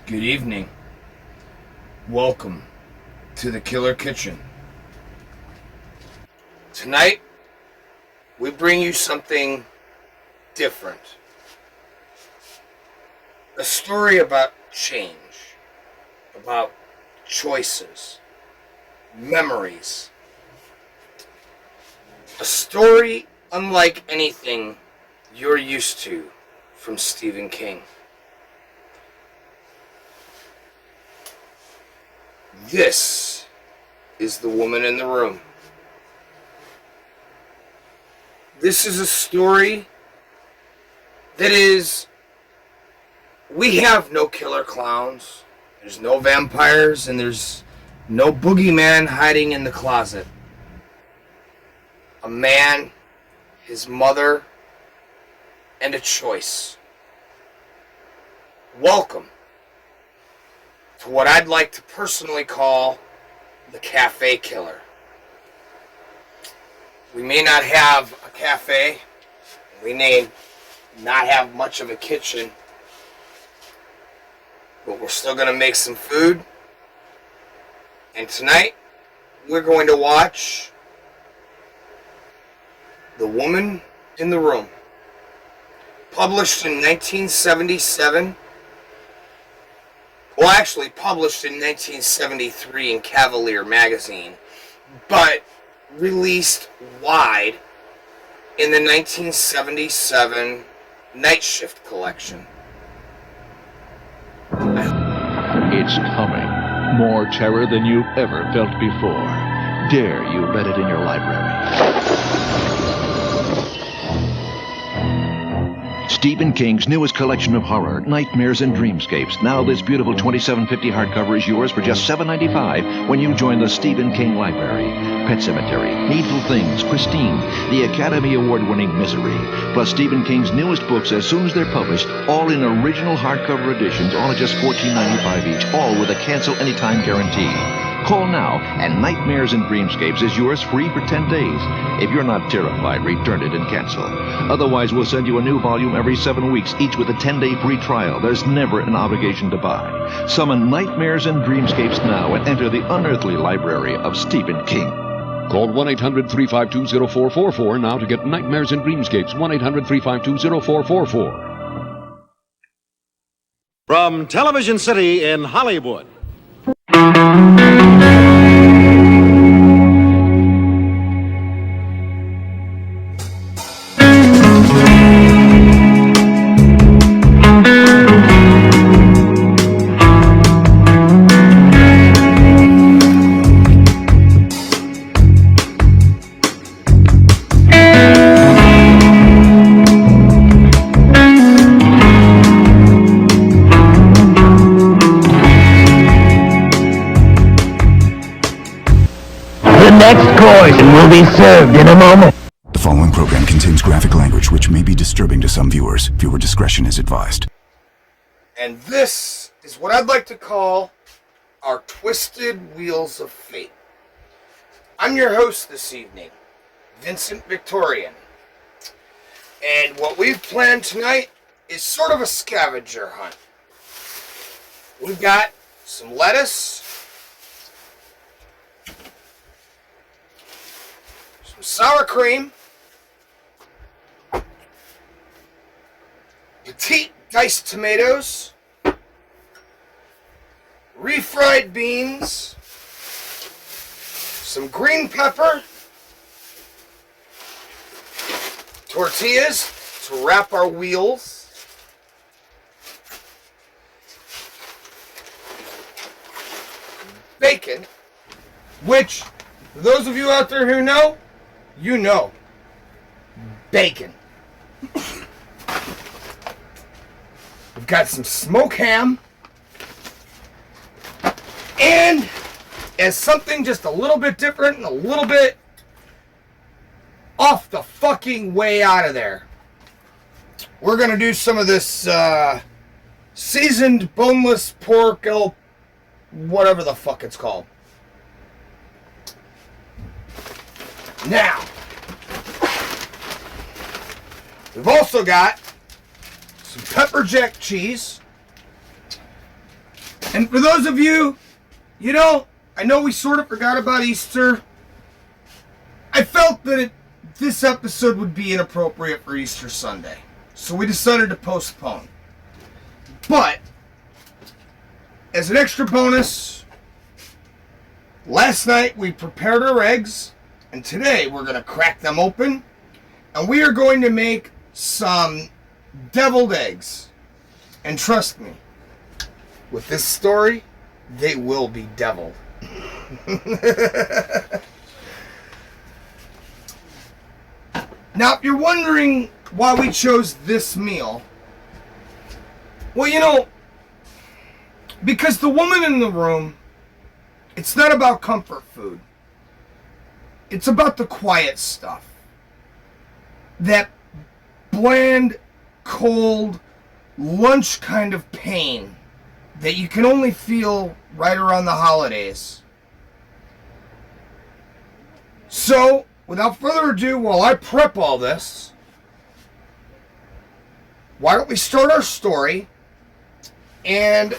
Good evening. Welcome to the Killer Kitchen. Tonight, we bring you something different. A story about change, about choices, memories. A story unlike anything you're used to from Stephen King. This is The Woman in the Room. This is a story that is, we have no killer clowns, there's no vampires, and there's no boogeyman hiding in the closet. A man, his mother, and a choice. Welcome to what I'd like to personally call the Cafe Killer. We may not have a cafe, we may not have much of a kitchen, but we're still going to make some food. And tonight, we're going to watch The Woman in the Room. Published in 1977. Well, actually published in 1973 in Cavalier magazine, but released wide in the 1977 Night Shift collection. It's coming. More terror than you've ever felt before. Dare you let it in your library. Stephen King's newest collection of horror, Nightmares and Dreamscapes. Now this beautiful 2750 hardcover is yours for just $7.95 when you join the Stephen King Library. Pet Sematary, Needful Things, Christine, the Academy Award-winning Misery, plus Stephen King's newest books as soon as they're published, all in original hardcover editions, all at just $14.95 each, all with a cancel anytime guarantee. Call now, and Nightmares and Dreamscapes is yours free for 10 days. If you're not terrified, return it and cancel. Otherwise, we'll send you a new volume every 7 weeks, each with a 10-day free trial. There's never an obligation to buy. Summon Nightmares and Dreamscapes now and enter the unearthly library of Stephen King. Call 1-800-352-0444 now to get Nightmares and Dreamscapes. 1-800-352-0444. From Television City in Hollywood. And will be served in a moment. The following program contains graphic language which may be disturbing to some viewers. Viewer discretion is advised. And this is what I'd like to call our Twisted Wheels of Fate. I'm your host this evening, Vincent Victorian. And what we've planned tonight is sort of a scavenger hunt. We've got some lettuce, sour cream, petite diced tomatoes, refried beans, some green pepper, tortillas to wrap our wheels, bacon, which, for those of you out there who know, you know, bacon. We've got some smoked ham. And as something just a little bit different and a little bit off the fucking way out of there, we're going to do some of this seasoned boneless pork, whatever the fuck it's called. Now, we've also got some pepper jack cheese, And for those of you, I know we sort of forgot about Easter. I felt that this episode would be inappropriate for Easter Sunday. So we decided to postpone. But, as an extra bonus, last night we prepared our eggs. And today we're going to crack them open. And we are going to make some deviled eggs. And trust me, with this story, they will be deviled. Now, if you're wondering why we chose this meal, well, because the woman in the room, it's not about comfort food. It's about the quiet stuff. That bland, cold, lunch kind of pain that you can only feel right around the holidays. So, without further ado, while I prep all this, why don't we start our story? And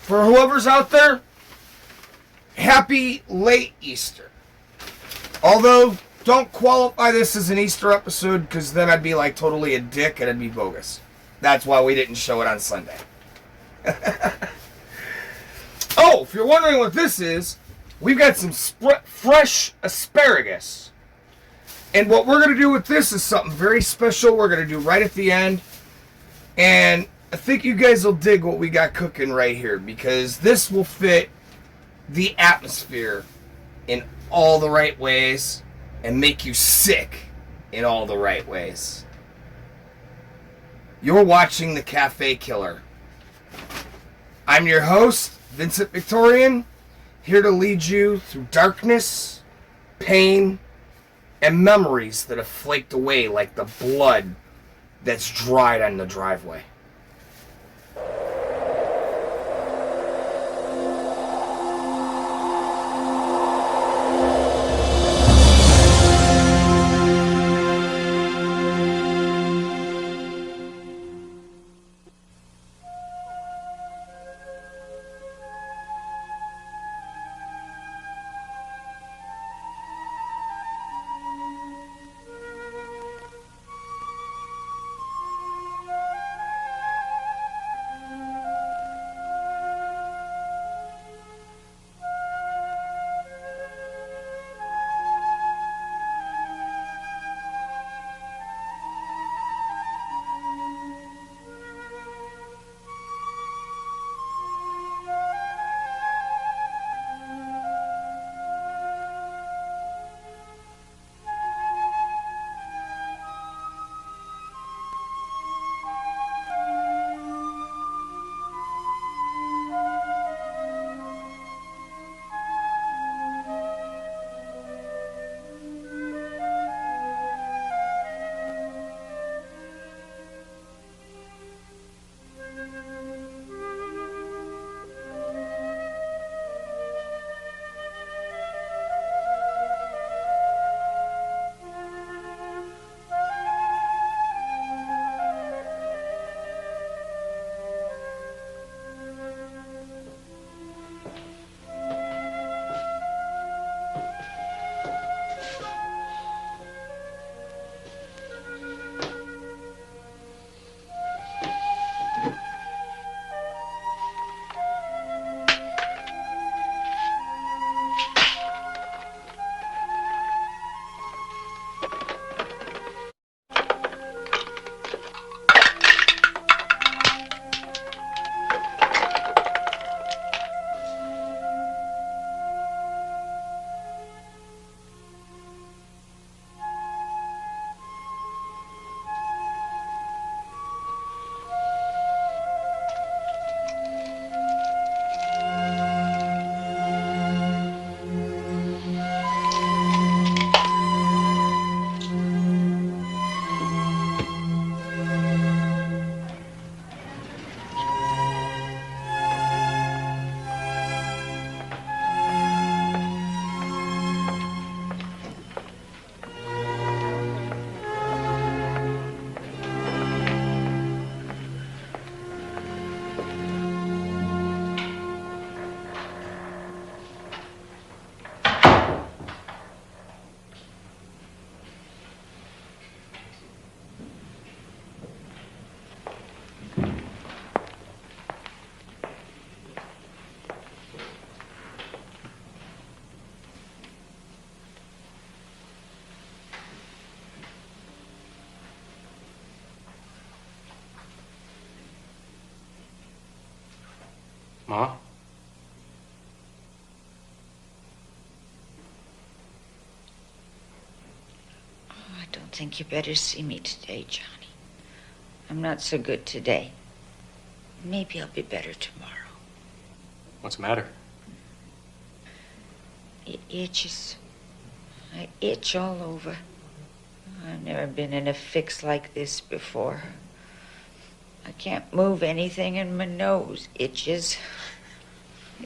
for whoever's out there, happy late Easter. Although, don't qualify this as an Easter episode, because then I'd be like totally a dick and it'd be bogus. That's why we didn't show it on Sunday. Oh, if you're wondering what this is, we've got some fresh asparagus. And what we're going to do with this is something very special we're going to do right at the end. And I think you guys will dig what we got cooking right here, because this will fit the atmosphere in all the right ways and make you sick in all the right ways. You're watching The Cafe Killer. I'm your host, Vincent Victorian, here to lead you through darkness, pain, and memories that have flaked away like the blood that's dried on the driveway. Ma? Oh, I don't think you better see me today, Johnny. I'm not so good today. Maybe I'll be better tomorrow. What's the matter? It itches. I itch all over. I've never been in a fix like this before. I can't move anything and my nose itches.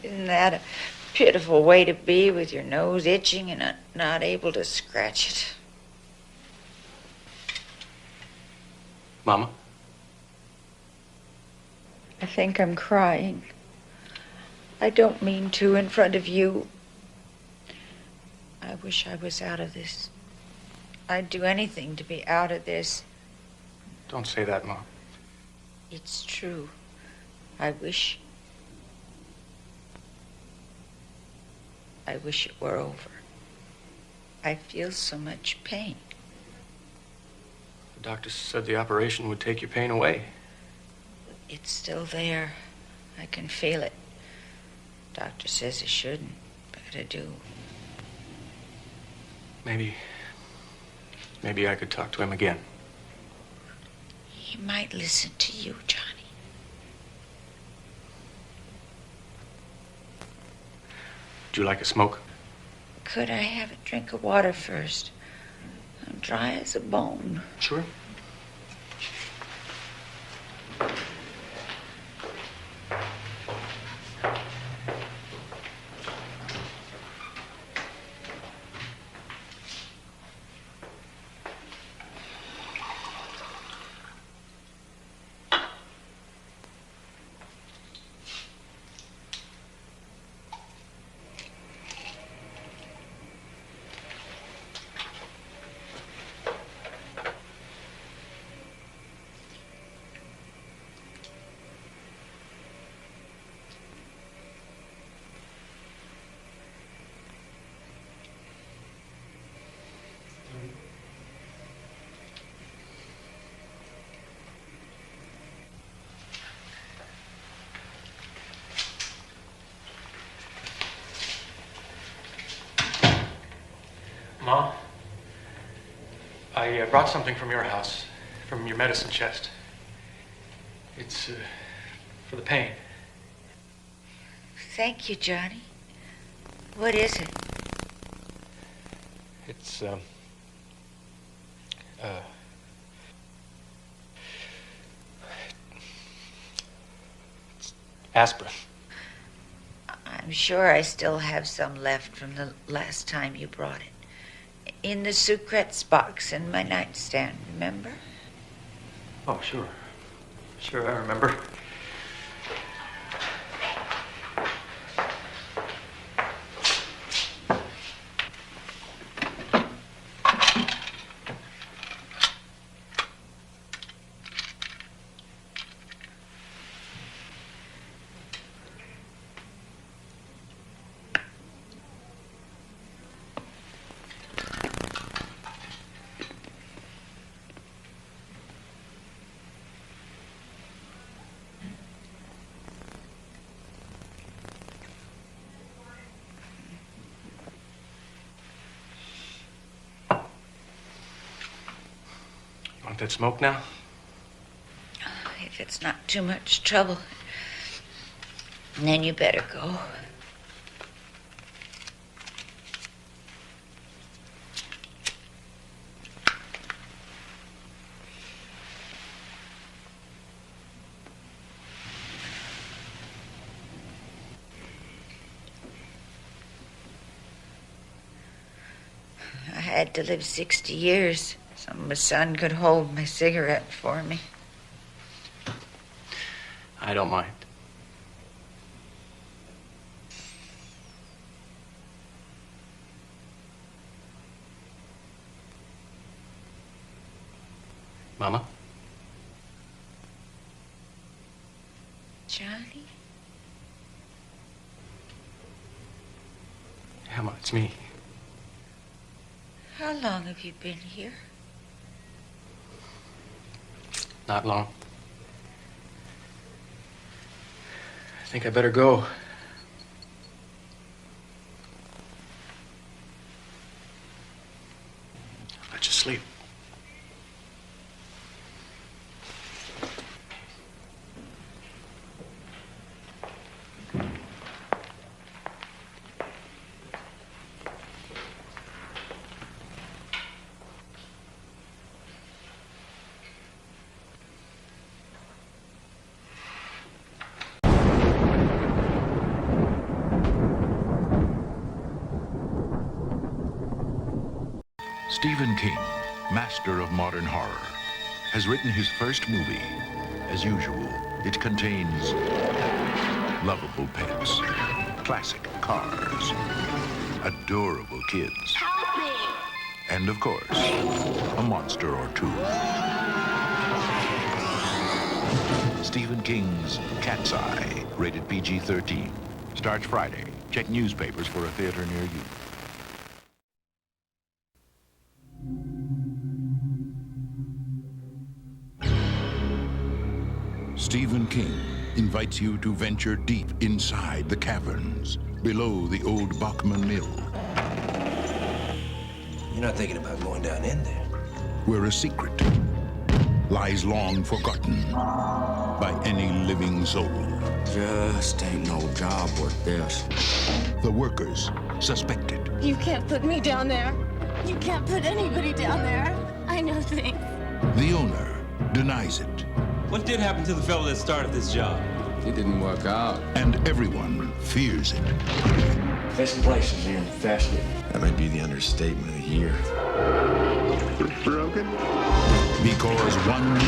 Isn't that a pitiful way to be, with your nose itching and not able to scratch it? Mama? I think I'm crying. I don't mean to in front of you. I wish I was out of this. I'd do anything to be out of this. Don't say that, Ma. It's true. I wish it were over. I feel so much pain. The doctor said the operation would take your pain away. It's still there. I can feel it. Doctor says it shouldn't, but I do. Maybe I could talk to him again. He might listen to you, Johnny. Would you like a smoke? Could I have a drink of water first? I'm dry as a bone. Sure. Ma, I brought something from your house, from your medicine chest. It's for the pain. Thank you, Johnny. What is it? It's aspirin. I'm sure I still have some left from the last time you brought it. In the Sucrets box in my nightstand, remember? Oh, sure. Sure, I remember. Want that smoke now? If it's not too much trouble, then you better go. I had to live 60 years so my son could hold my cigarette for me. I don't mind. Mama? Johnny? Emma, it's me. How long have you been here? Not long. think I better go. I'll let you sleep. Stephen King, master of modern horror, has written his first movie. As usual, it contains lovable pets, classic cars, adorable kids, and of course, a monster or two. Stephen King's Cat's Eye, rated PG-13. Starts Friday. Check newspapers for a theater near you. Stephen King invites you to venture deep inside the caverns below the old Bachman Mill. You're not thinking about going down in there? Where a secret lies long forgotten by any living soul. Just ain't no job worth this. The workers suspected. You can't put me down there. You can't put anybody down there. I know things. The owner denies it. What did happen to the fellow that started this job? It didn't work out. And everyone fears it. This place is infested. That might be the understatement of the year. Broken? Because one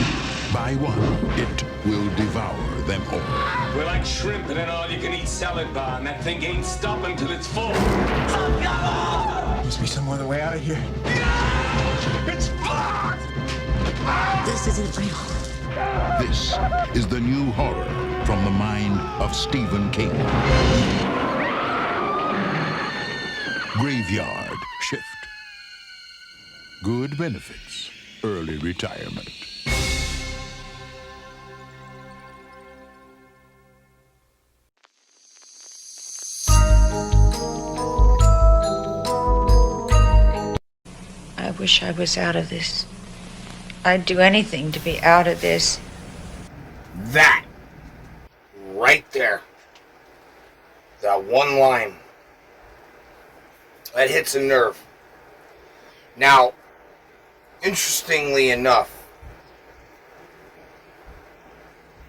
by one, it will devour them all. We're like shrimp in an all-you-can-eat salad bar, and that thing ain't stopping till it's full. Must be some other way out of here. It's blocked! This isn't real. This is the new horror from the mind of Stephen King. Graveyard Shift. Good benefits, early retirement. I wish I was out of this. I'd do anything to be out of this. That right there, that one line, that hits a nerve. Now, interestingly enough,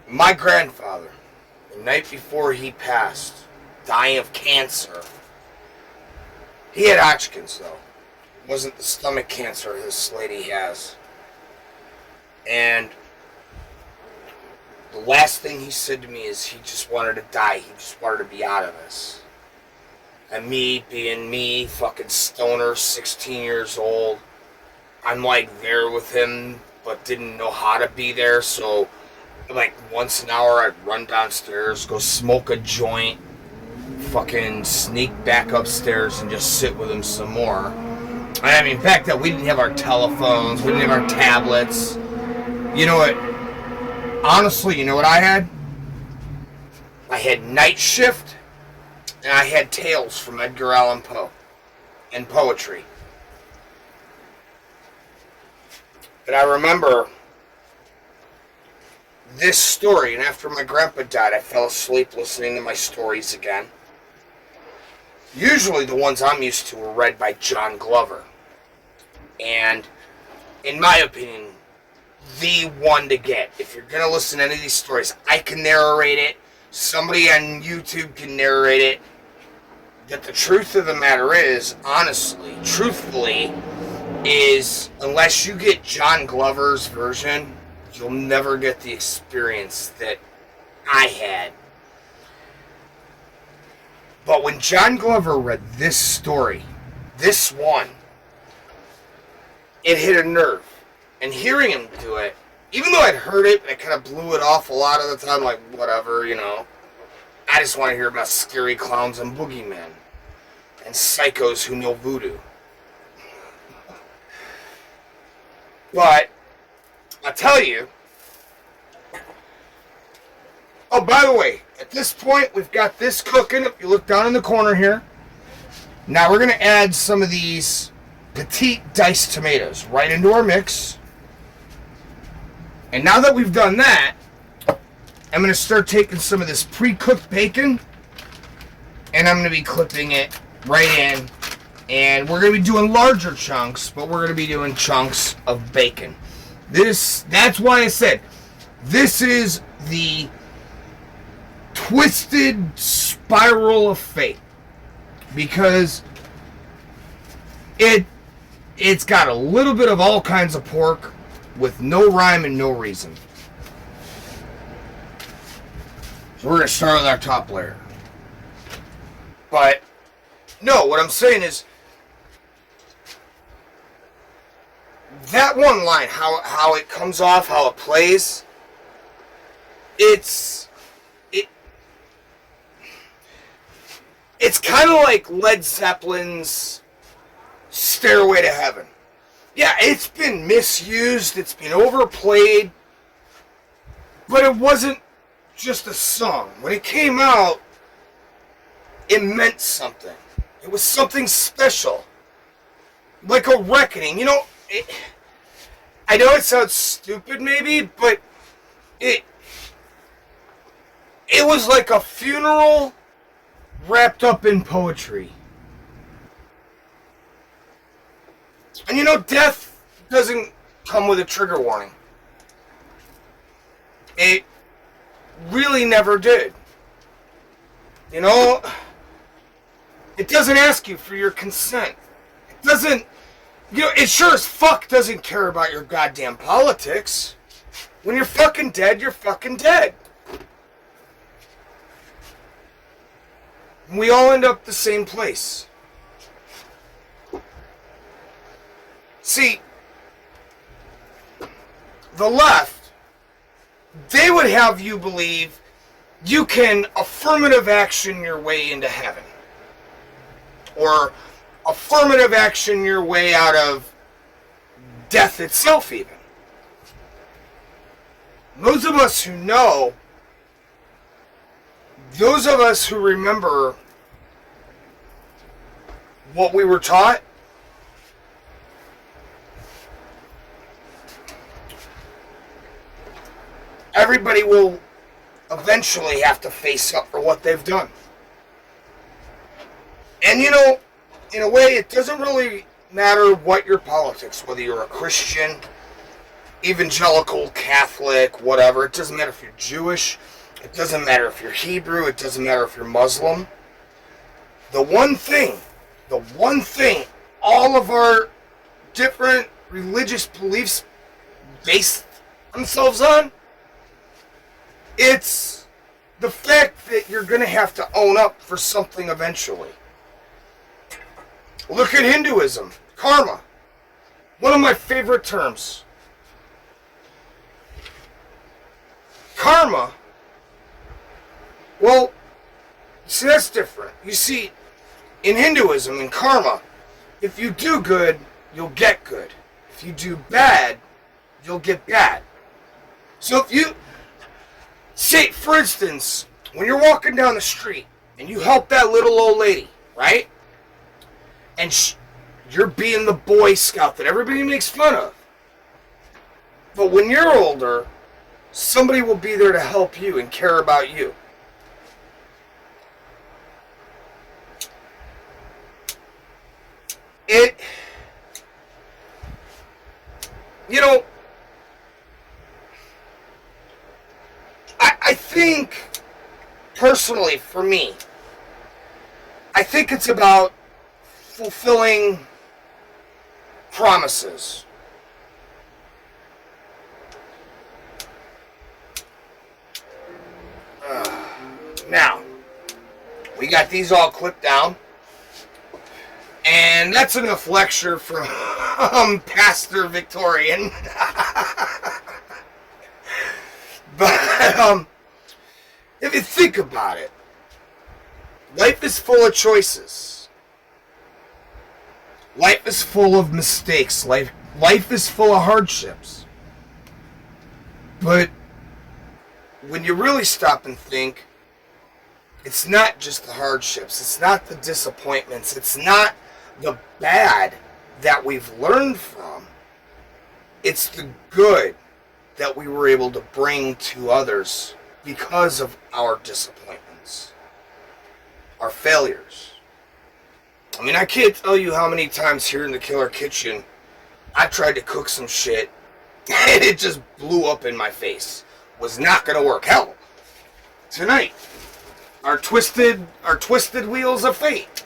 my grandfather, the night before he passed, dying of cancer, he had Hodgkin's though. It wasn't the stomach cancer this lady has. And the last thing he said to me is he just wanted to die. He just wanted to be out of this. And me, being me, fucking stoner, 16 years old, I'm like there with him, but didn't know how to be there. So, like once an hour, I'd run downstairs, go smoke a joint, fucking sneak back upstairs and just sit with him some more. I mean, back then we didn't have our telephones, we didn't have our tablets. You know what? Honestly, you know what I had? I had Night Shift, and I had Tales from Edgar Allan Poe, and poetry. And I remember this story, and after my grandpa died, I fell asleep listening to my stories again. Usually the ones I'm used to were read by John Glover. And, in my opinion, the one to get. If you're going to listen to any of these stories, I can narrate it. Somebody on YouTube can narrate it. That the truth of the matter is, honestly, truthfully, is unless you get John Glover's version, you'll never get the experience that I had. But when John Glover read this story, this one, it hit a nerve. And hearing him do it, even though I'd heard it, and I kind of blew it off a lot of the time, like, whatever, you know. I just want to hear about scary clowns and boogeymen. And psychos who know voodoo. But, I tell you, Oh, by the way, at this point, we've got this cooking. If you look down in the corner here. Now we're going to add some of these petite diced tomatoes right into our mix. And now that we've done that, I'm going to start taking some of this pre-cooked bacon, and I'm going to be clipping it right in. And we're going to be doing larger chunks, but we're going to be doing chunks of bacon. That's why I said, this is the twisted spiral of fate. Because it's got a little bit of all kinds of pork with no rhyme and no reason. So we're going to start with our top layer. But, no, what I'm saying is, that one line, how it comes off, how it plays, it's kind of like Led Zeppelin's Stairway to Heaven. Yeah, it's been misused, it's been overplayed, but it wasn't just a song. When it came out, it meant something. It was something special. Like a reckoning. You know, I know it sounds stupid maybe, but it was like a funeral wrapped up in poetry. And you know, death doesn't come with a trigger warning. It really never did. You know, it doesn't ask you for your consent. It doesn't, you know, it sure as fuck doesn't care about your goddamn politics. When you're fucking dead, you're fucking dead. We all end up the same place. See, the left, they would have you believe you can affirmative action your way into heaven. Or affirmative action your way out of death itself even. Those of us who know, those of us who remember what we were taught, everybody will eventually have to face up for what they've done. And you know, in a way, it doesn't really matter what your politics, whether you're a Christian, evangelical, Catholic, whatever. It doesn't matter if you're Jewish. It doesn't matter if you're Hebrew. It doesn't matter if you're Muslim. The one thing all of our different religious beliefs base themselves on, it's the fact that you're going to have to own up for something eventually. Look at Hinduism, karma. One of my favorite terms. Karma, well, see, that's different. You see, in Hinduism, in karma, if you do good, you'll get good. If you do bad, you'll get bad. So if you, say, for instance, when you're walking down the street and you help that little old lady, right? And you're being the Boy Scout that everybody makes fun of. But when you're older, somebody will be there to help you and care about you. You know, I think, personally, for me, I think it's about fulfilling promises. Now, we got these all clipped down. And that's enough lecture from Pastor Victorian. But, if you think about it, life is full of choices. Life is full of mistakes. Life is full of hardships. But when you really stop and think, it's not just the hardships, it's not the disappointments, it's not the bad that we've learned from. It's the good that we were able to bring to others because of our disappointments, our failures. I mean, I can't tell you how many times here in the Killer Kitchen I tried to cook some shit and it just blew up in my face. Was not gonna work. Hell, tonight, our twisted wheels of fate.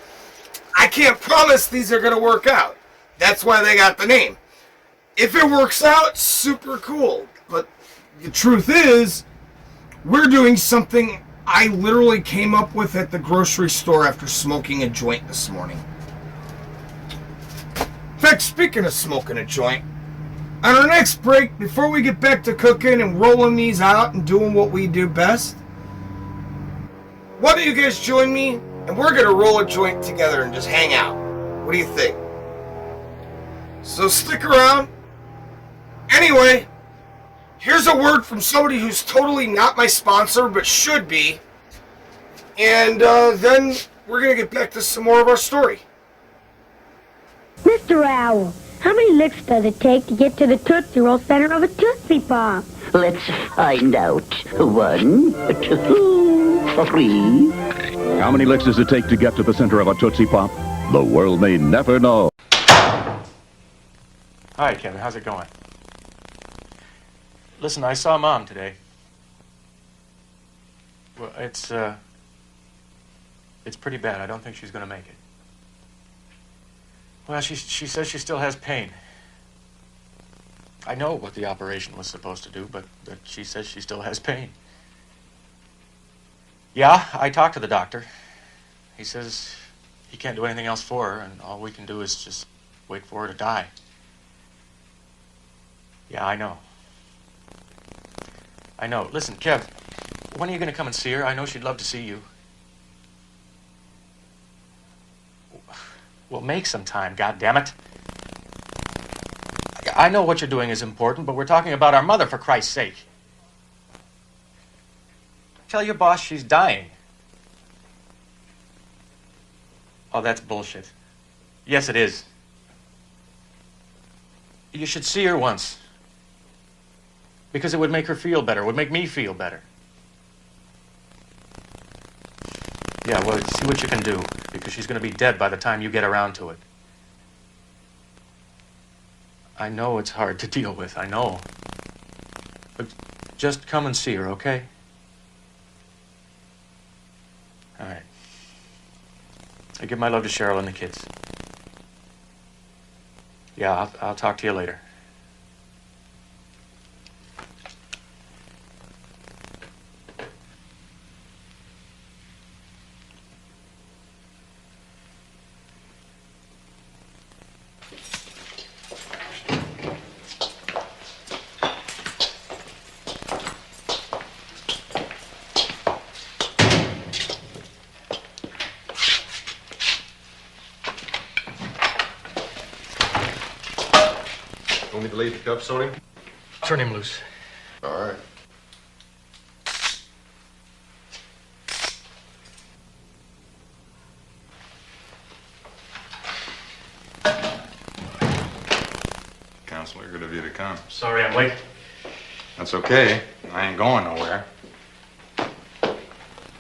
I can't promise these are gonna work out. That's why they got the name. If it works out, super cool. But the truth is, we're doing something I literally came up with at the grocery store after smoking a joint this morning. In fact, speaking of smoking a joint, on our next break, before we get back to cooking and rolling these out and doing what we do best, why don't you guys join me and we're going to roll a joint together and just hang out. What do you think? So stick around. Anyway, here's a word from somebody who's totally not my sponsor, but should be. And then we're going to get back to some more of our story. Mr. Owl, how many licks does it take to get to the Tootsie Roll center of a Tootsie Pop? Let's find out. 1, 2, 3. How many licks does it take to get to the center of a Tootsie Pop? The world may never know. Hi, Kevin. How's it going? Listen, I saw Mom today. Well, it's pretty bad. I don't think she's going to make it. Well, she says she still has pain. I know what the operation was supposed to do, but she says she still has pain. Yeah, I talked to the doctor. He says he can't do anything else for her, and all we can do is just wait for her to die. Yeah, I know. I know. Listen, Kev, when are you going to come and see her? I know she'd love to see you. Well, make some time, goddammit. I know what you're doing is important, but we're talking about our mother, for Christ's sake. Tell your boss she's dying. Oh, that's bullshit. Yes, it is. You should see her once. Because it would make her feel better. It would make me feel better. Yeah, well, see what you can do. Because she's going to be dead by the time you get around to it. I know it's hard to deal with. I know. But just come and see her, okay? All right. I give my love to Cheryl and the kids. Yeah, I'll talk to you later. Want me to leave the cuffs on him? Turn him loose. All right. Counselor, good of you to come. Sorry I'm late. That's okay. I ain't going nowhere.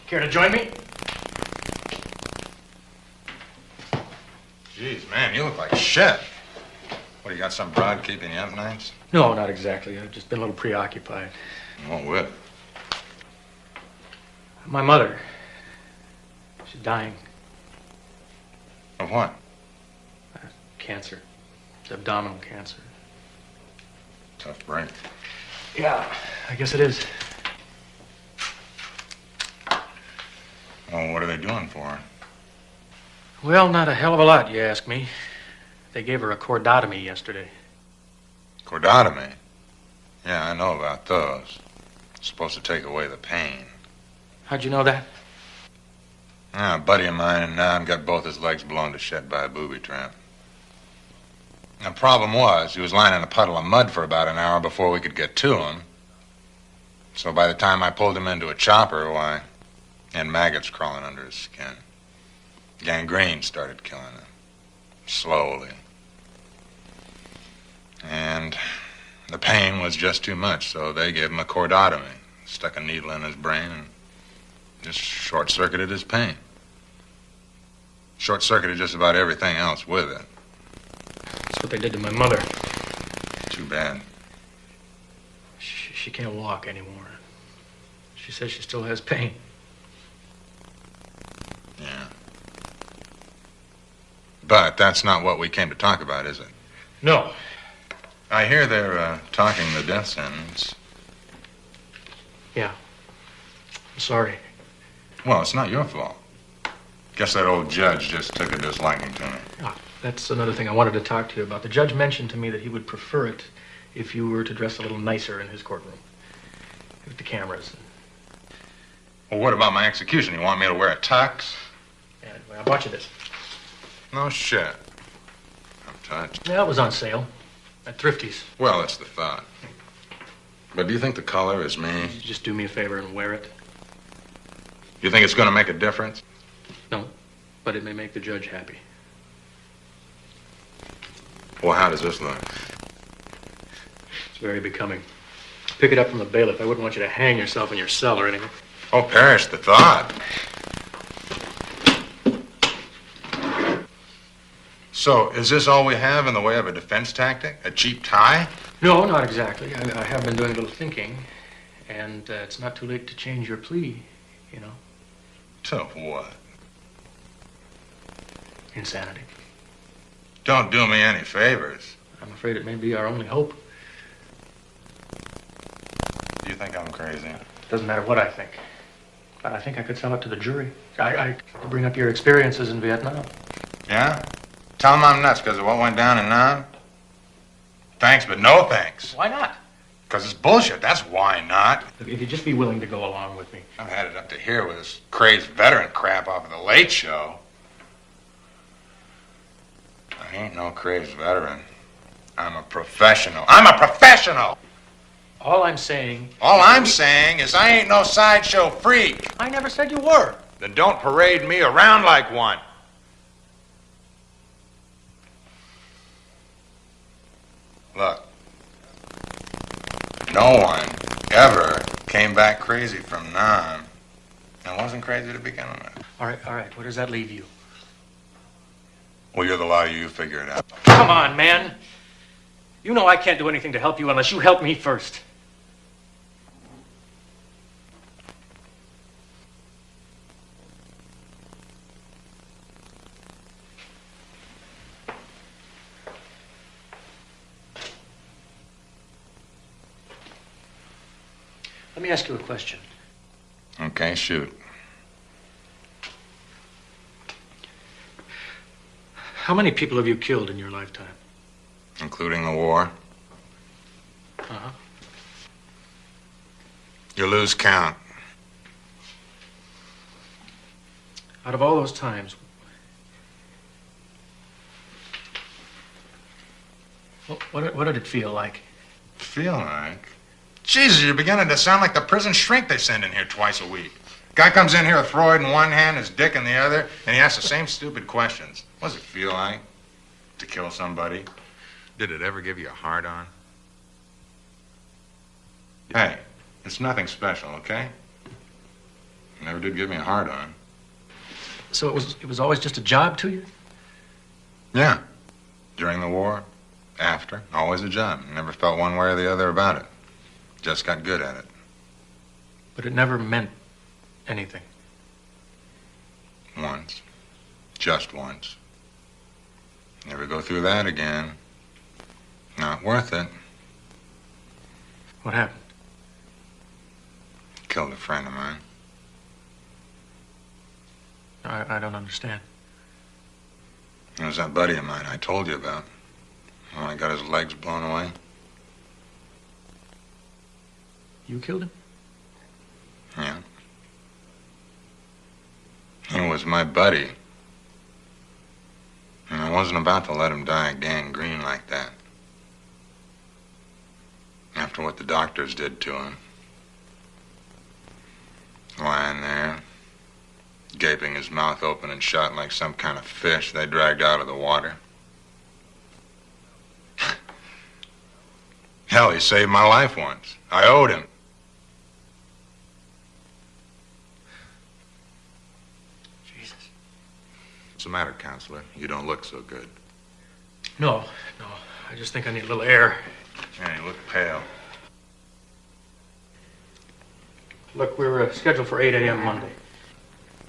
Care to join me? Jeez, man, you look like shit. What, you got some broad keeping you up nights? No, not exactly. I've just been a little preoccupied. What with? My mother. She's dying. Of what? Cancer. Abdominal cancer. Tough break. Yeah, I guess it is. Oh, what are they doing for her? Well, not a hell of a lot, you ask me. They gave her a cordotomy yesterday. Cordotomy? Yeah, I know about those. It's supposed to take away the pain. How'd you know that? Yeah, a buddy of mine in Nam got both his legs blown to shit by a booby trap. The problem was, he was lying in a puddle of mud for about an hour before we could get to him. So by the time I pulled him into a chopper, why, he had maggots crawling under his skin. Gangrene started killing him. Slowly. And the pain was just too much, so they gave him a cordotomy. Stuck a needle in his brain and just short-circuited his pain. Short-circuited just about everything else with it. That's what they did to my mother. Too bad. She can't walk anymore. She says she still has pain. Yeah. But that's not what we came to talk about, is it? No. I hear they're talking the death sentence. Yeah. I'm sorry. Well, it's not your fault. Guess that old judge just took a disliking to me. Ah, that's another thing I wanted to talk to you about. The judge mentioned to me that he would prefer it if you were to dress a little nicer in his courtroom. With the cameras. Well, what about my execution? You want me to wear a tux? Yeah, well, I bought you this. No shit. I'm touched. Yeah, it was on sale. At Thrifty's. Well, it's the thought. But do you think the color is me? You just do me a favor and wear it. You think it's going to make a difference? No, but it may make the judge happy. Well, how does this look? It's very becoming. Pick it up from the bailiff. I wouldn't want you to hang yourself in your cell or anything. Oh, perish the thought. So, is this all we have in the way of a defense tactic? A cheap tie? No, not exactly. I have been doing a little thinking, and it's not too late to change your plea, you know. To what? Insanity. Don't do me any favors. I'm afraid it may be our only hope. Do you think I'm crazy? Doesn't matter what I think. But I think I could sell it to the jury. I could bring up your experiences in Vietnam. Yeah? Tell them I'm nuts because of what went down in Nam? Thanks, but no thanks. Why not? Because it's bullshit. That's why not. Look, if you'd just be willing to go along with me. I've had it up to here with this crazed veteran crap off of the Late Show. I ain't no crazed veteran. I'm a professional. I'm a professional! All I'm saying is I ain't no sideshow freak. I never said you were. Then don't parade me around like one. Look, no one ever came back crazy from Nam. I wasn't crazy to begin with. All right. Where does that leave you? Well, you're the lawyer. You figure it out. Come on, man. You know I can't do anything to help you unless you help me first. Let me ask you a question. Okay, shoot. How many people have you killed in your lifetime? Including the war? Uh-huh. You lose count. Out of all those times, what did it feel like? Feel like? Jesus, you're beginning to sound like the prison shrink they send in here twice a week. Guy comes in here with Freud in one hand, his dick in the other, and he asks the same stupid questions. What does it feel like to kill somebody? Did it ever give you a hard-on? Hey, it's nothing special, okay? It never did give me a hard-on. So it was always just a job to you? Yeah. During the war, after, always a job. Never felt one way or the other about it. Just got good at it. But it never meant anything. Once. Just once. Never go through that again. Not worth it. What happened? Killed a friend of mine. I don't understand. It was that buddy of mine I told you about. When I got his legs blown away. You killed him? Yeah. He was my buddy. And I wasn't about to let him die of gangrene like that. After what the doctors did to him. gaping, his mouth open and shut like some kind of fish they dragged out of the water. Hell, he saved my life once. I owed him. Jesus. What's the matter, counselor? You don't look so good. No. I just think I need a little air. Yeah, you look pale. Look, we're scheduled for 8 a.m. Monday.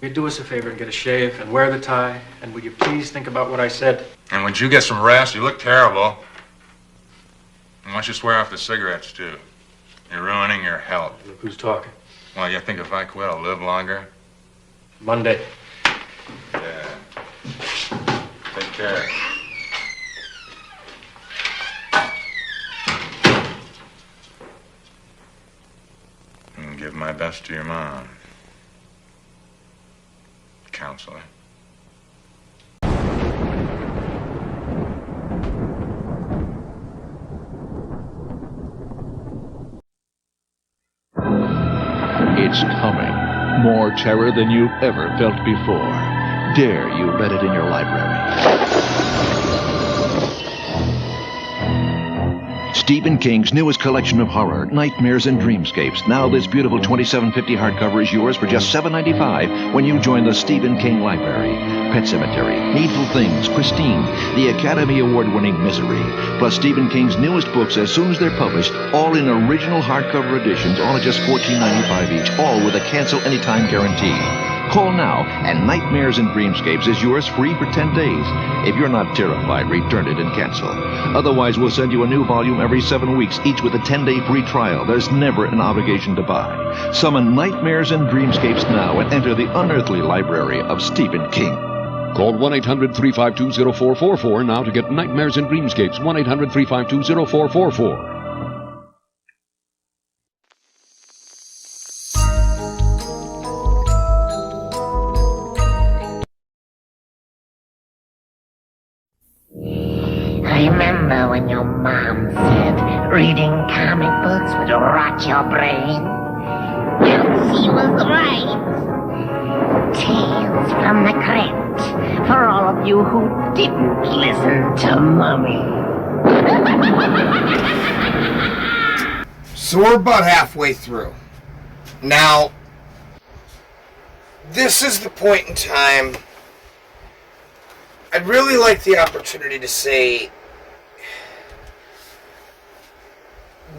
Will you do us a favor and get a shave and wear the tie? And will you please think about what I said? And would you get some rest? You look terrible. And why don't you swear off the cigarettes, too? You're ruining your health. Look who's talking. Well, you think if I quit, I'll live longer? Monday. Yeah. Take care. And give my best to your mom. Counselor. It's coming. More terror than you've ever felt before. Dare you let it in your library. Stephen King's newest collection of horror, Nightmares and Dreamscapes. Now this beautiful 2750 hardcover is yours for just $7.95 when you join the Stephen King Library. Pet Cemetery, Needful Things, Christine, the Academy Award-winning Misery, plus Stephen King's newest books as soon as they're published, all in original hardcover editions, all at just $14.95 each, all with a cancel anytime guarantee. Call now, and Nightmares and Dreamscapes is yours free for 10 days. If you're not terrified, return it and cancel. Otherwise, we'll send you a new volume every 7 weeks, each with a 10-day free trial. There's never an obligation to buy. Summon Nightmares and Dreamscapes now and enter the unearthly library of Stephen King. Call 1-800-352-0444 now to get Nightmares and Dreamscapes. 1-800-352-0444. I remember when your mom said reading comic books would rot your brain. Well, she was right. Tales from the Crypt for all of you who didn't listen to Mommy. So we're about halfway through. Now, this is the point in time I'd really like the opportunity to say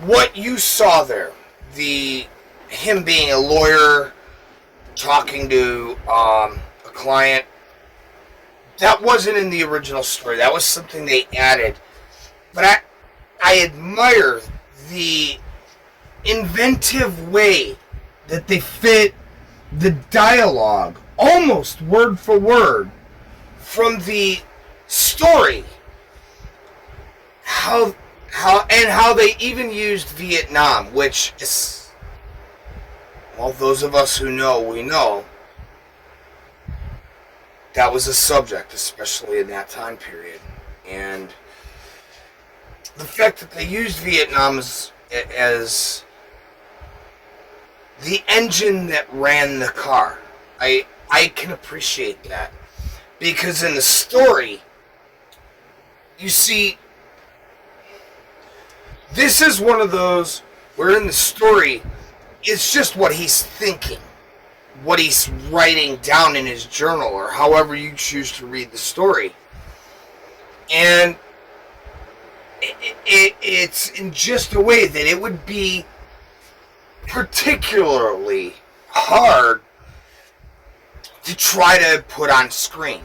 what you saw there. Him being a lawyer, talking to a client, that wasn't in the original story. That was something they added. But I admire the inventive way that they fit the dialogue, almost word for word, from the story. How they even used Vietnam, which is, well, those of us who know, we know that was a subject, especially in that time period. And the fact that they used Vietnam as the engine that ran the car, I can appreciate that. Because in the story, you see, this is one of those where in the story, it's just what he's thinking, what he's writing down in his journal, or however you choose to read the story. And it's in just a way that it would be particularly hard to try to put on screen,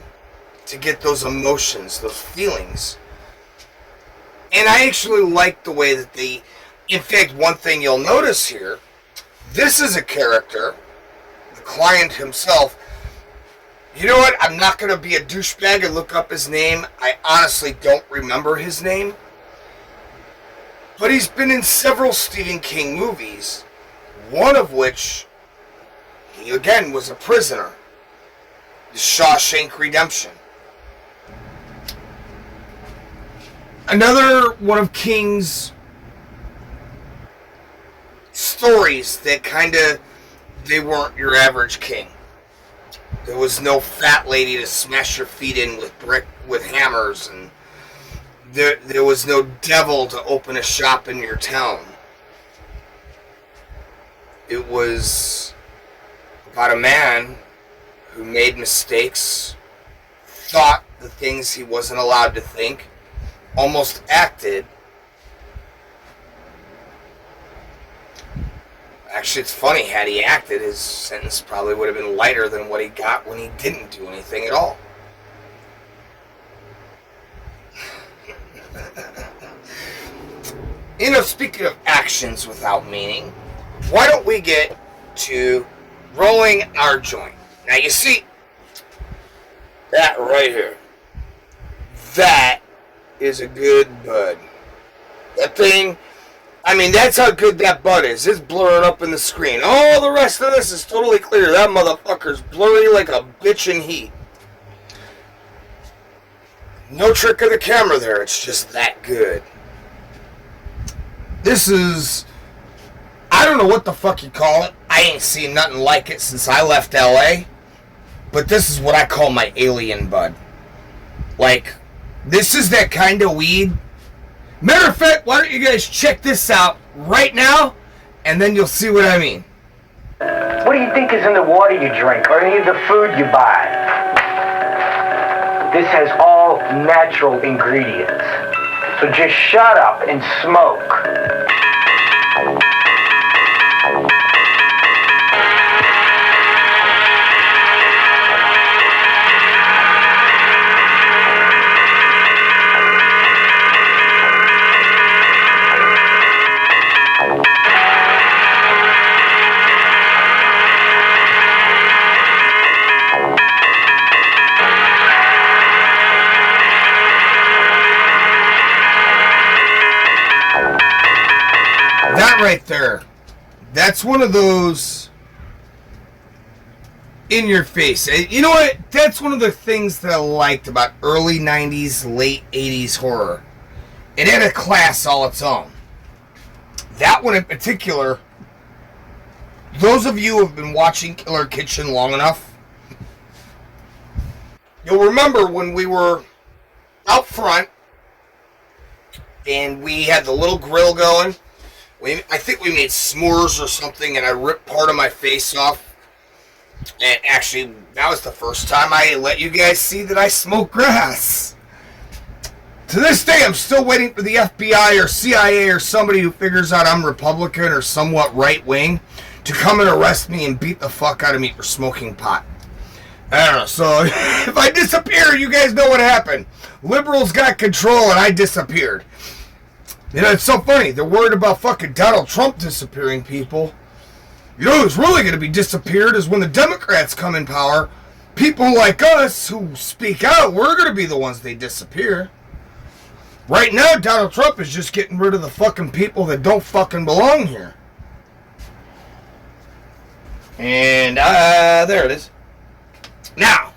to get those emotions, those feelings. And I actually like the way that they, in fact, one thing you'll notice here, this is a character, the client himself. You know what? I'm not going to be a douchebag and look up his name. I honestly don't remember his name. But he's been in several Stephen King movies, one of which, he again was a prisoner. The Shawshank Redemption. Another one of King's stories that kind of, they weren't your average King. There was no fat lady to smash your feet in with hammers, and there was no devil to open a shop in your town. It was about a man who made mistakes, thought the things he wasn't allowed to think, almost acted. Actually, it's funny, had he acted, his sentence probably would have been lighter than what he got when he didn't do anything at all. Speaking of actions without meaning, why don't we get to rolling our joint? Now, you see, that right here, that is a good bud. That thing, I mean, that's how good that bud is. It's blurring up in the screen. All the rest of this is totally clear. That motherfucker's blurry like a bitch in heat. No trick of the camera there. It's just that good. This is, I don't know what the fuck you call it. I ain't seen nothing like it since I left LA. But this is what I call my alien bud. Like, this is that kind of weed. Matter of fact, why don't you guys check this out right now, and then you'll see what I mean. What do you think is in the water you drink, or any of the food you buy? This has all natural ingredients. So just shut up and smoke. That right there, that's one of those in your face. You know what? That's one of the things that I liked about early 90s, late 80s horror. It had a class all its own. That one in particular, those of you who have been watching Killer Kitchen long enough, you'll remember when we were out front and we had the little grill going. I think we made s'mores or something, and I ripped part of my face off. And actually, that was the first time I let you guys see that I smoke grass. To this day, I'm still waiting for the FBI or CIA or somebody who figures out I'm Republican or somewhat right-wing to come and arrest me and beat the fuck out of me for smoking pot. I don't know, so if I disappear, you guys know what happened. Liberals got control and I disappeared. You know, it's so funny. They're worried about fucking Donald Trump disappearing people. You know who's really going to be disappeared is when the Democrats come in power. People like us who speak out, we're going to be the ones they disappear. Right now, Donald Trump is just getting rid of the fucking people that don't fucking belong here. And, there it is. Now.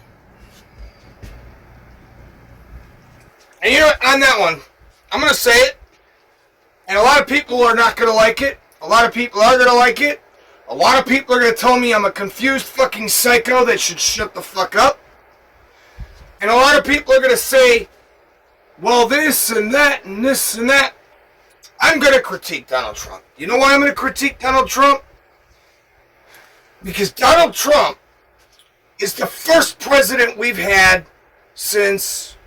And you know what, on that one, I'm going to say it. And a lot of people are not going to like it. A lot of people are going to like it. A lot of people are going to tell me I'm a confused fucking psycho that should shut the fuck up. And a lot of people are going to say, well, this and that and this and that. I'm going to critique Donald Trump. You know why I'm going to critique Donald Trump? Because Donald Trump is the first president we've had since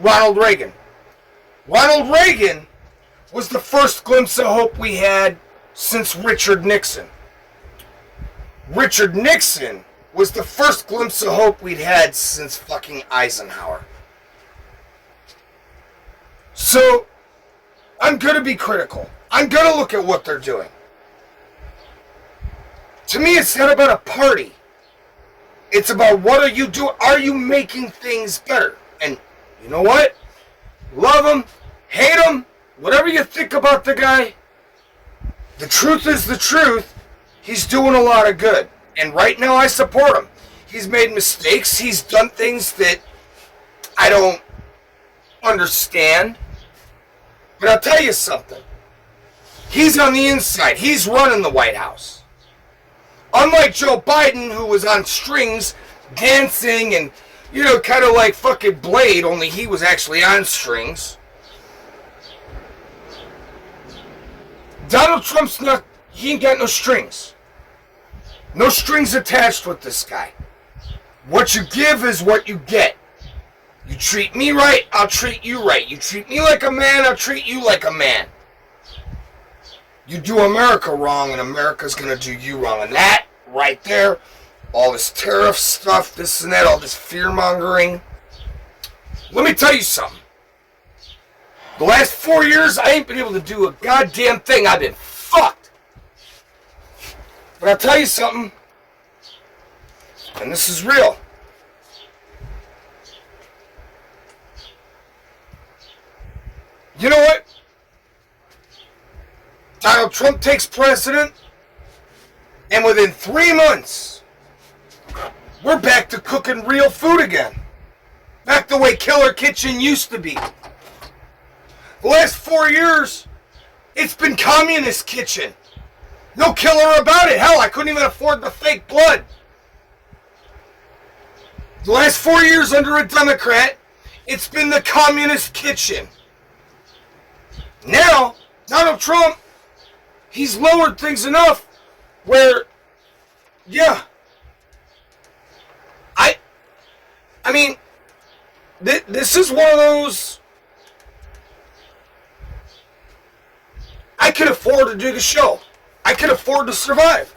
Ronald Reagan. Ronald Reagan was the first glimpse of hope we had since Richard Nixon. Richard Nixon was the first glimpse of hope we'd had since fucking Eisenhower. So, I'm going to be critical. I'm going to look at what they're doing. To me, it's not about a party. It's about what are you doing? Are you making things better? And you know what? Love him, hate him, whatever you think about the guy, the truth is the truth. He's doing a lot of good. And right now I support him. He's made mistakes. He's done things that I don't understand. But I'll tell you something. He's on the inside. He's running the White House. Unlike Joe Biden, who was on strings, dancing, and, you know, kind of like fucking Blade, only he was actually on strings. Donald Trump's not, he ain't got no strings. No strings attached with this guy. What you give is what you get. You treat me right, I'll treat you right. You treat me like a man, I'll treat you like a man. You do America wrong, and America's gonna do you wrong. And that, right there, all this tariff stuff, this and that, all this fear-mongering. Let me tell you something. The last 4 years, I ain't been able to do a goddamn thing. I've been fucked. But I'll tell you something, and this is real. You know what? Donald Trump takes president, and within 3 months, we're back to cooking real food again. Back the way Killer Kitchen used to be. The last 4 years, it's been Communist Kitchen. No killer about it. Hell, I couldn't even afford the fake blood. The last 4 years under a Democrat, it's been the Communist Kitchen. Now, Donald Trump, he's lowered things enough where, yeah, I mean, this is one of those, I can afford to do the show. I can afford to survive.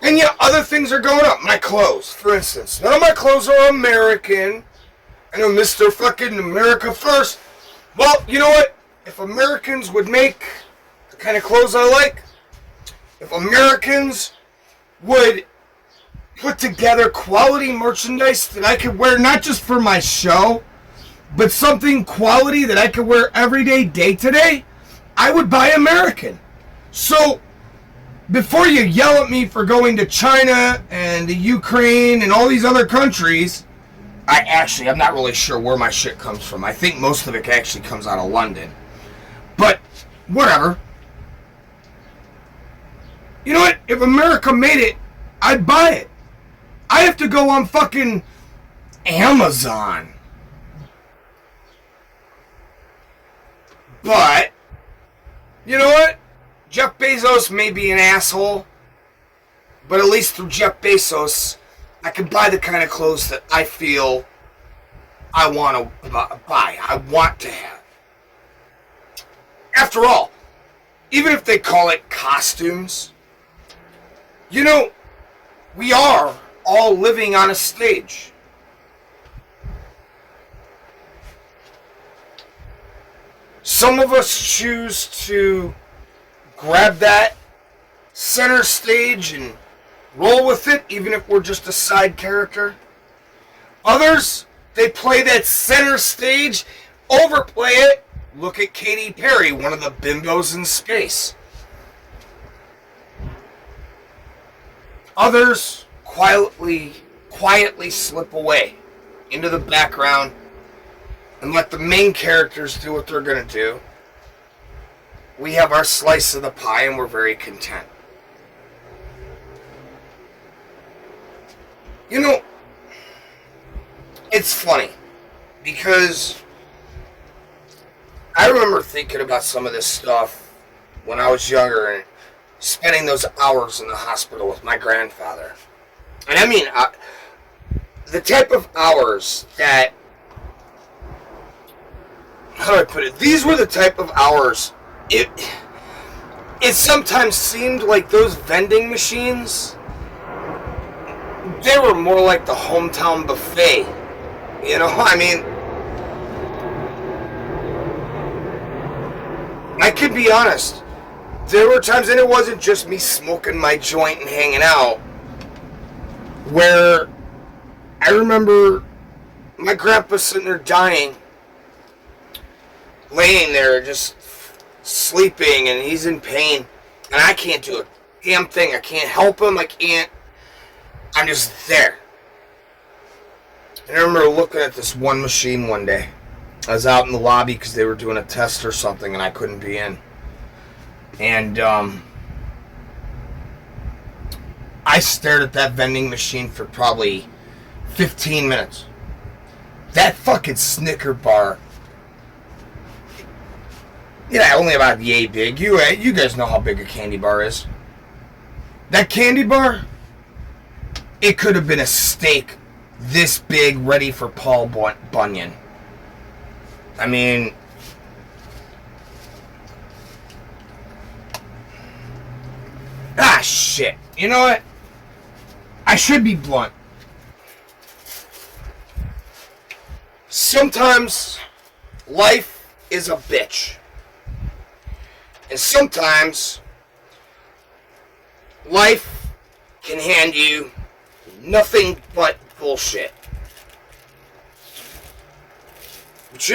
And yeah, other things are going up. My clothes, for instance. None of my clothes are American. I know Mr. fucking America first. Well, you know what? If Americans would make the kind of clothes I like, if Americans would put together quality merchandise that I could wear not just for my show, but something quality that I could wear every day to day, I would buy American. So, before you yell at me for going to China and the Ukraine and all these other countries, I'm not really sure where my shit comes from. I think most of it actually comes out of London. But, whatever. You know what? If America made it, I'd buy it. I have to go on fucking Amazon. But, you know what? Jeff Bezos may be an asshole, but at least through Jeff Bezos, I can buy the kind of clothes that I feel I want to buy. I want to have. After all, even if they call it costumes, you know, we are all living on a stage. Some of us choose to grab that center stage and roll with it, even if we're just a side character. Others, they play that center stage, overplay it. Look at Katy Perry, one of the bimbos in space. Others quietly slip away into the background and let the main characters do what they're going to do. We have our slice of the pie and we're very content. You know, it's funny because I remember thinking about some of this stuff when I was younger and spending those hours in the hospital with my grandfather. And I mean, the type of hours that, how do I put it? These were the type of hours, it sometimes seemed like those vending machines, they were more like the hometown buffet. You know, I mean, I could be honest. There were times, and it wasn't just me smoking my joint and hanging out, where I remember my grandpa sitting there dying, laying there just sleeping, and he's in pain, and I can't do a damn thing. I can't help him. I'm just there. And I remember looking at this one machine one day. I was out in the lobby because they were doing a test or something, and I couldn't be in. And I stared at that vending machine for probably 15 minutes. That fucking Snicker bar, only about yay big. You guys know how big a candy bar is. That candy bar, it could have been a steak this big ready for Paul Bunyan. I mean, shit. You know what? I should be blunt. Sometimes life is a bitch. And sometimes life can hand you nothing but bullshit. But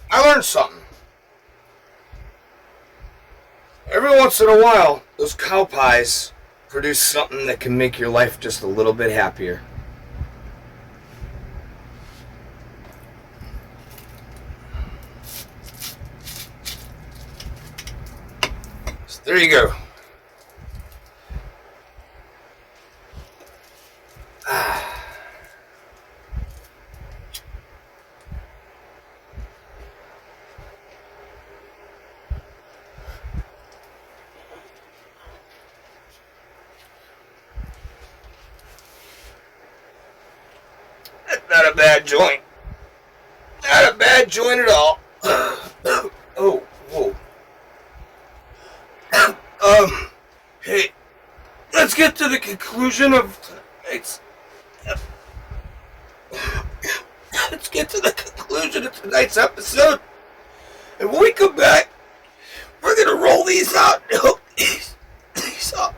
I learned something. Every once in a while, those cow pies produce something that can make your life just a little bit happier. So there you go. Not a bad joint. Not a bad joint at all. Oh, whoa. Hey, let's get to the conclusion of tonight's... Let's get to the conclusion of tonight's episode. And when we come back, we're gonna roll these out and hook these up.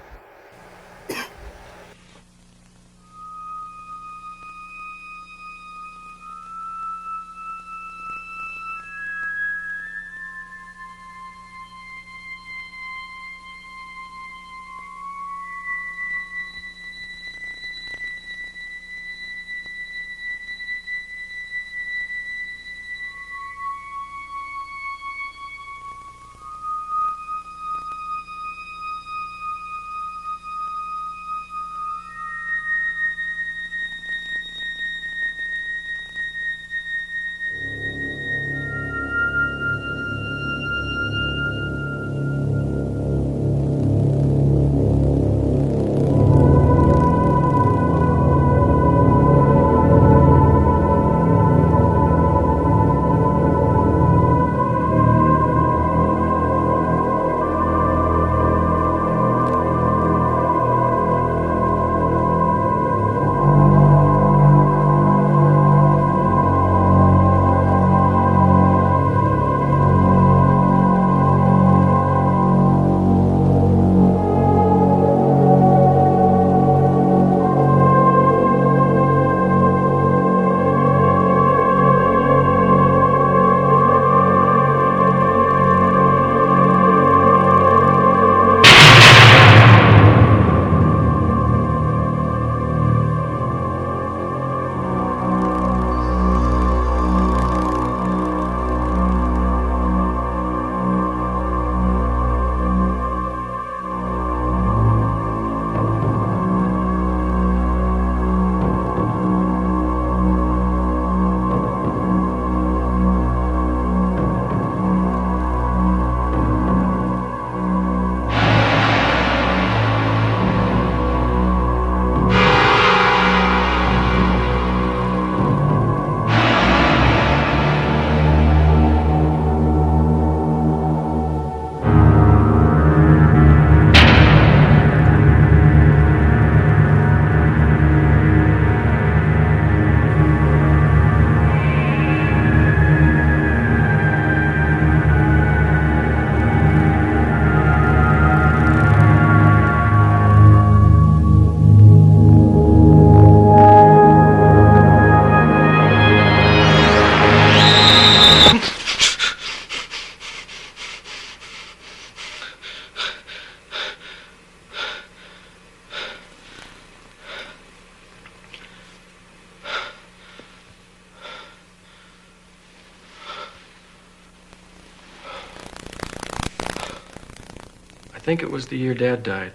I think it was the year Dad died.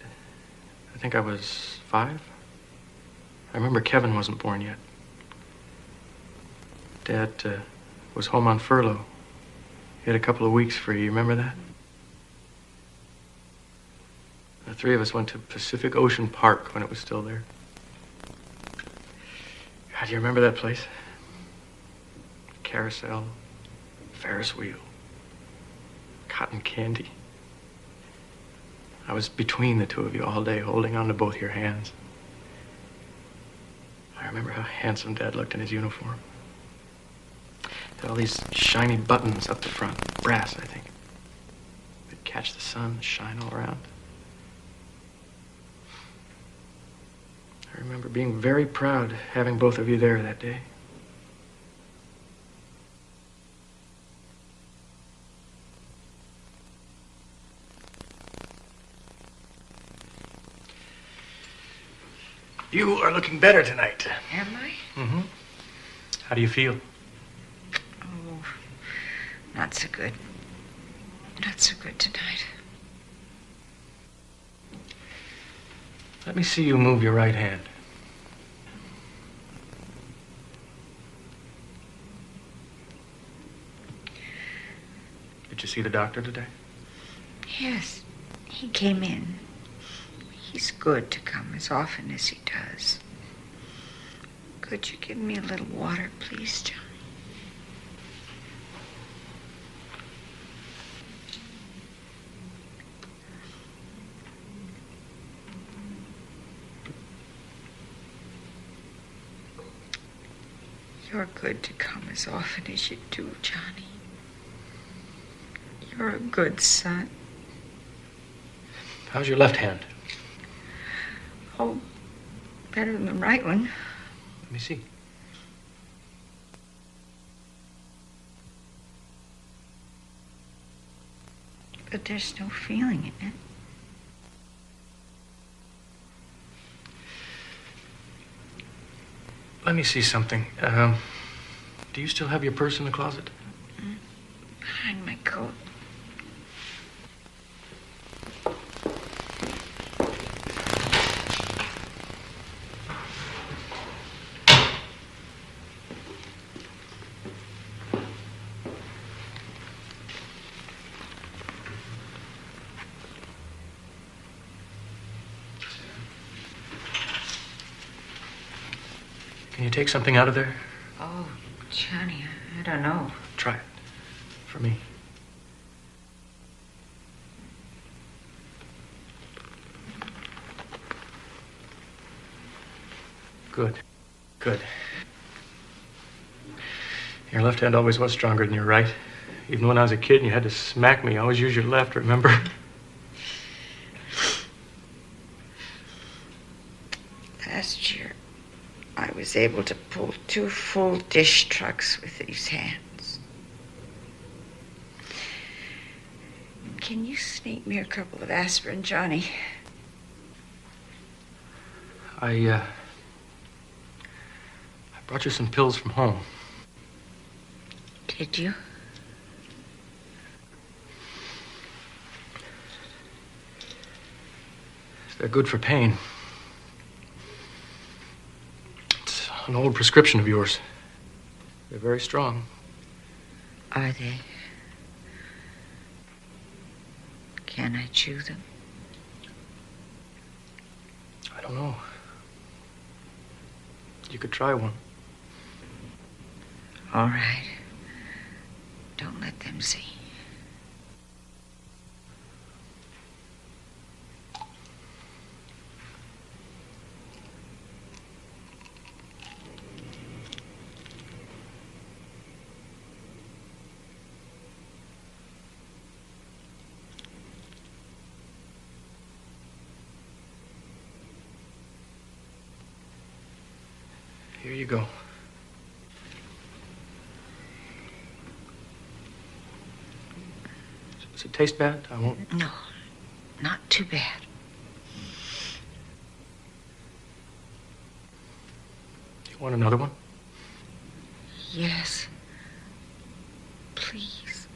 I think I was 5. I remember Kevin wasn't born yet. Dad was home on furlough. He had a couple of weeks free. You remember that? The three of us went to Pacific Ocean Park when it was still there. God, do you remember that place? Carousel, Ferris wheel, cotton candy. I was between the two of you all day, holding on to both your hands. I remember how handsome Dad looked in his uniform. Had all these shiny buttons up the front, brass, I think. They'd catch the sun, shine all around. I remember being very proud having both of you there that day. You are looking better tonight. Am I? Mm-hmm. How do you feel? Oh, not so good. Not so good tonight. Let me see you move your right hand. Did you see the doctor today? Yes, he came in. He's good to come as often as he does. Could you give me a little water, please, Johnny? You're good to come as often as you do, Johnny. You're a good son. How's your left hand? Oh, better than the right one. Let me see. But there's no feeling in it. Let me see something. Do you still have your purse in the closet? Behind my coat. Can you take something out of there? Oh, Johnny, I don't know. Try it. For me. Good. Good. Your left hand always was stronger than your right. Even when I was a kid and you had to smack me, you always used your left, remember? Last year, I was able to pull 2 full dish trucks with these hands. Can you sneak me a couple of aspirin, Johnny? I brought you some pills from home. Did you? They're good for pain. It's an old prescription of yours. They're very strong. Are they? Can I chew them? I don't know. You could try one. All right. Don't let them see. Here you go. Does it taste bad? I won't. No, not too bad. You want another one? Yes. Please.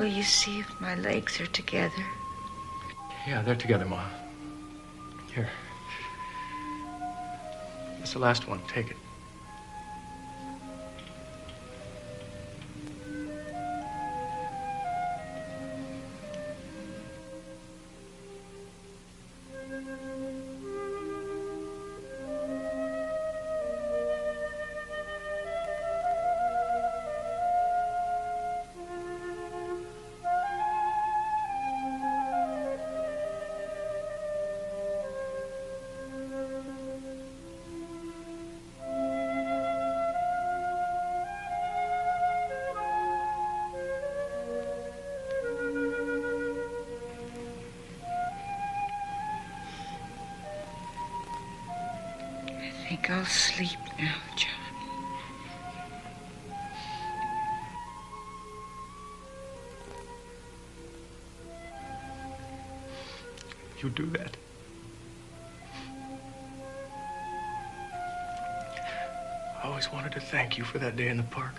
Will you see if my legs are together? Yeah, they're together, Ma. Here. It's the last one. Take it. I think I'll sleep now, Johnny. You do that. I always wanted to thank you for that day in the park.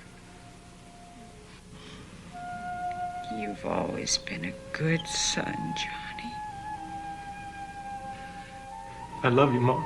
You've always been a good son, Johnny. I love you, Mom.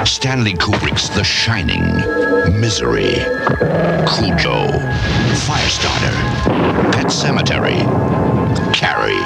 Stanley Kubrick's The Shining, Misery, Cujo, Firestarter, Pet Sematary, Carrie.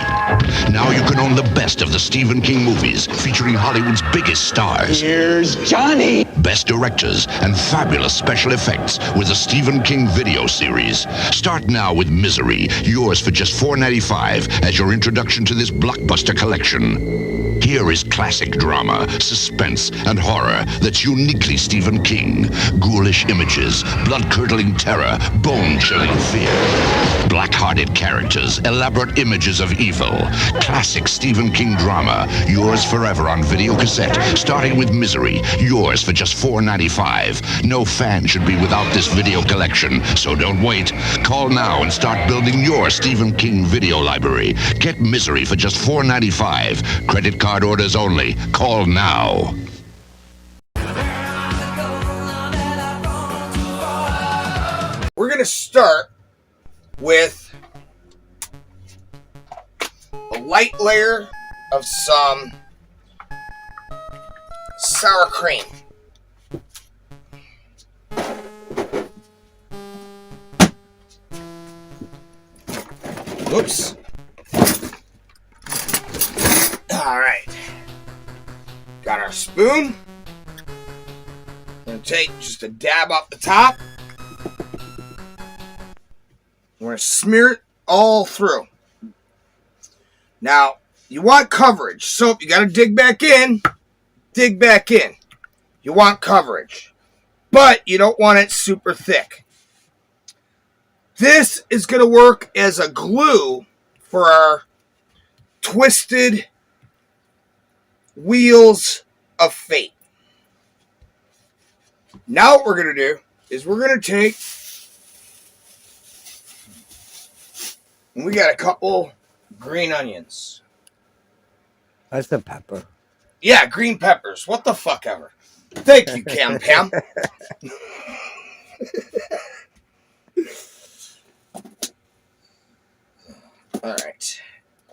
Now you can own the best of the Stephen King movies featuring Hollywood's biggest stars. Here's Johnny! Best directors and fabulous special effects with the Stephen King video series. Start now with Misery, yours for just $4.95 as your introduction to this blockbuster collection. Here is classic drama, suspense, and horror that's uniquely Stephen King. Ghoulish images, blood-curdling terror, bone-chilling fear. Black-hearted characters, elaborate images of evil. Classic Stephen King drama, yours forever on video cassette, starting with Misery, yours for just $4.95. No fan should be without this video collection, so don't wait. Call now and start building your Stephen King video library. Get Misery for just $4.95. Credit card orders only. Call now. We're going to start with a light layer of some sour cream. Whoops. All right. Got our spoon. Gonna take just a dab off the top. We're gonna smear it all through. Now, you want coverage, so you gotta dig back in. Dig back in. You want coverage, but you don't want it super thick. This is gonna work as a glue for our twisted wheels of fate. Now what we're going to do is we're going to take, and we got a couple green onions. That's the pepper. Yeah, green peppers. What the fuck ever. Thank you, Cam Pam. All right.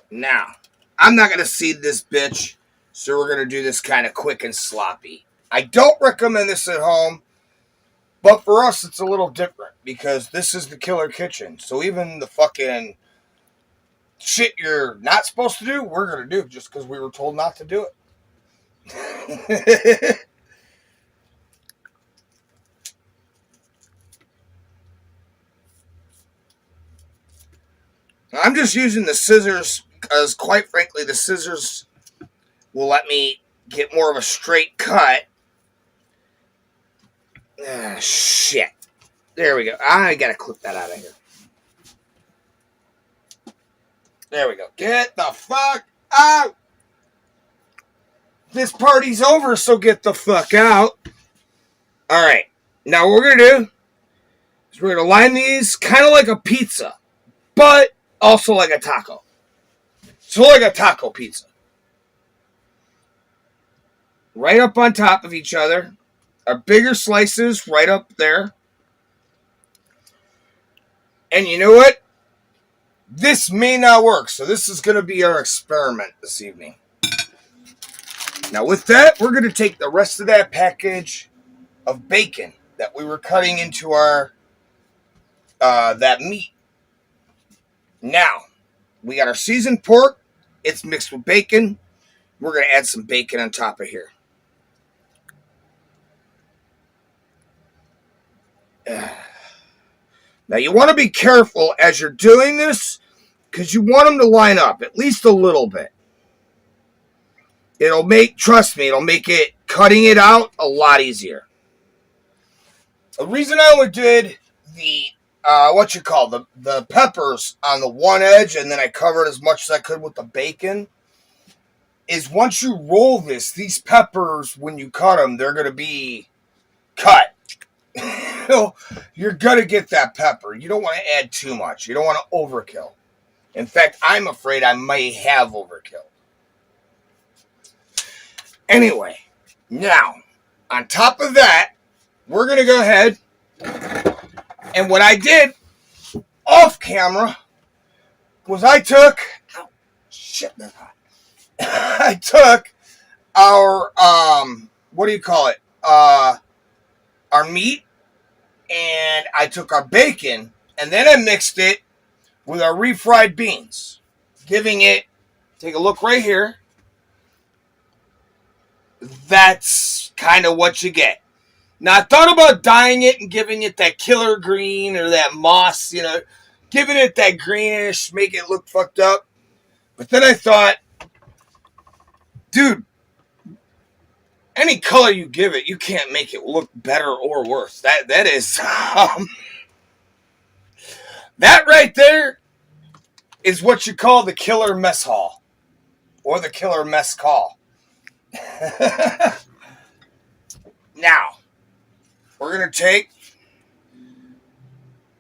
Now, I'm not going to seed this bitch, so we're going to do this kind of quick and sloppy. I don't recommend this at home, but for us it's a little different because this is the killer kitchen. So even the fucking shit you're not supposed to do, we're going to do just because we were told not to do it. I'm just using the scissors because, quite frankly, the scissors will let me get more of a straight cut. Ah, shit. There we go. I gotta clip that out of here. There we go. Get the fuck out. This party's over, so get the fuck out. Alright. Now what we're gonna do is we're gonna line these kind of like a pizza, but also like a taco. So like a taco pizza. Right up on top of each other. Our bigger slices right up there. And you know what? This may not work, so this is going to be our experiment this evening. Now with that, we're going to take the rest of that package of bacon that we were cutting into our that meat. Now, we got our seasoned pork. It's mixed with bacon. We're going to add some bacon on top of here. Now, you want to be careful as you're doing this because you want them to line up at least a little bit. It'll make, trust me, it'll make it, cutting it out a lot easier. The reason I only did the, the peppers on the one edge and then I covered as much as I could with the bacon is once you roll this, these peppers, when you cut them, they're going to be cut. You're going to get that pepper. You don't want to add too much. You don't want to overkill. In fact, I'm afraid I may have overkill. Anyway, now, on top of that, we're going to go ahead, and what I did off camera was I took, I took our, our meat, and I took our bacon, and then I mixed it with our refried beans, giving it, take a look right here, that's kind of what you get. Now, I thought about dyeing it and giving it that killer green or that moss, giving it that greenish, make it look fucked up. But then I thought, dude, any color you give it, you can't make it look better or worse. That is, that right there is what you call the killer mess hall or the killer mess call. Now, we're going to take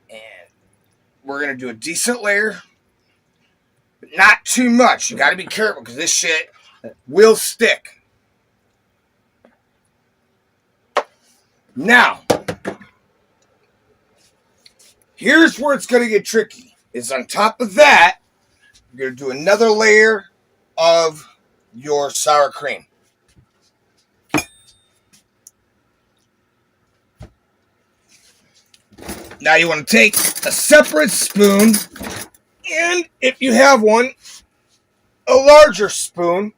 and we're going to do a decent layer, but not too much. You got to be careful because this shit will stick. Now, here's where it's going to get tricky. Is on top of that, you're going to do another layer of your sour cream. Now you want to take a separate spoon, and if you have one, a larger spoon,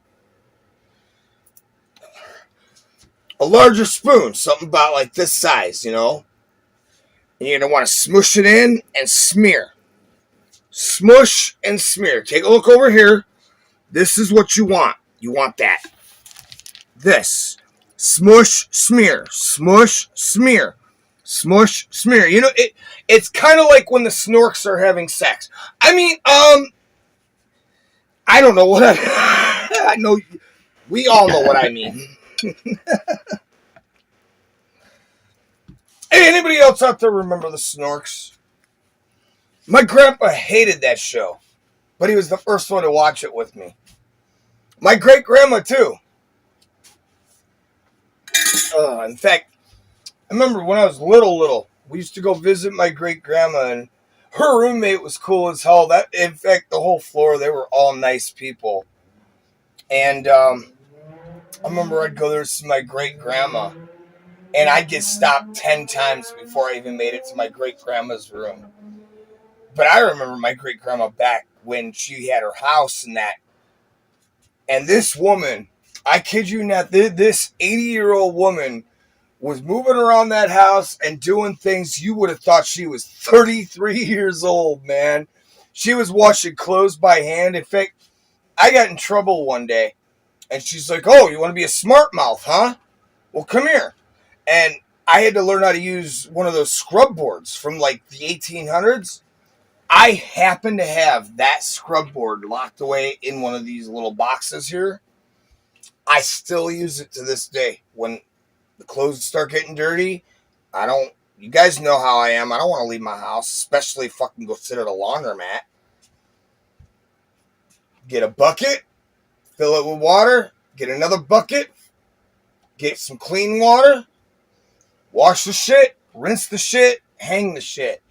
something about like this size, And you're going to want to smush it in and smear. Smush and smear. Take a look over here. This is what you want. You want that. This. Smush, smear. Smush, smear. Smush, smear. It's kind of like when the snorks are having sex. I mean, I don't know what I know. We all know what I mean. Hey, anybody else out there remember the Snorks? My grandpa hated that show, but he was the first one to watch it with me. My great-grandma, too. In fact, I remember when I was little, we used to go visit my great-grandma, and her roommate was cool as hell. In fact, the whole floor, they were all nice people. And I remember I'd go there to see my great-grandma, and I'd get stopped 10 times before I even made it to my great-grandma's room. But I remember my great-grandma back when she had her house and that. And this woman, I kid you not, this 80-year-old woman was moving around that house and doing things you would have thought she was 33 years old, man. She was washing clothes by hand. In fact, I got in trouble one day, and she's like, oh, you want to be a smart mouth, huh? Well, come here. And I had to learn how to use one of those scrub boards from like the 1800s. I happen to have that scrub board locked away in one of these little boxes here. I still use it to this day. When the clothes start getting dirty, you guys know how I am. I don't want to leave my house, especially fucking go sit at a laundromat. Get a bucket, fill it with water, get another bucket, get some clean water, wash the shit, rinse the shit, hang the shit.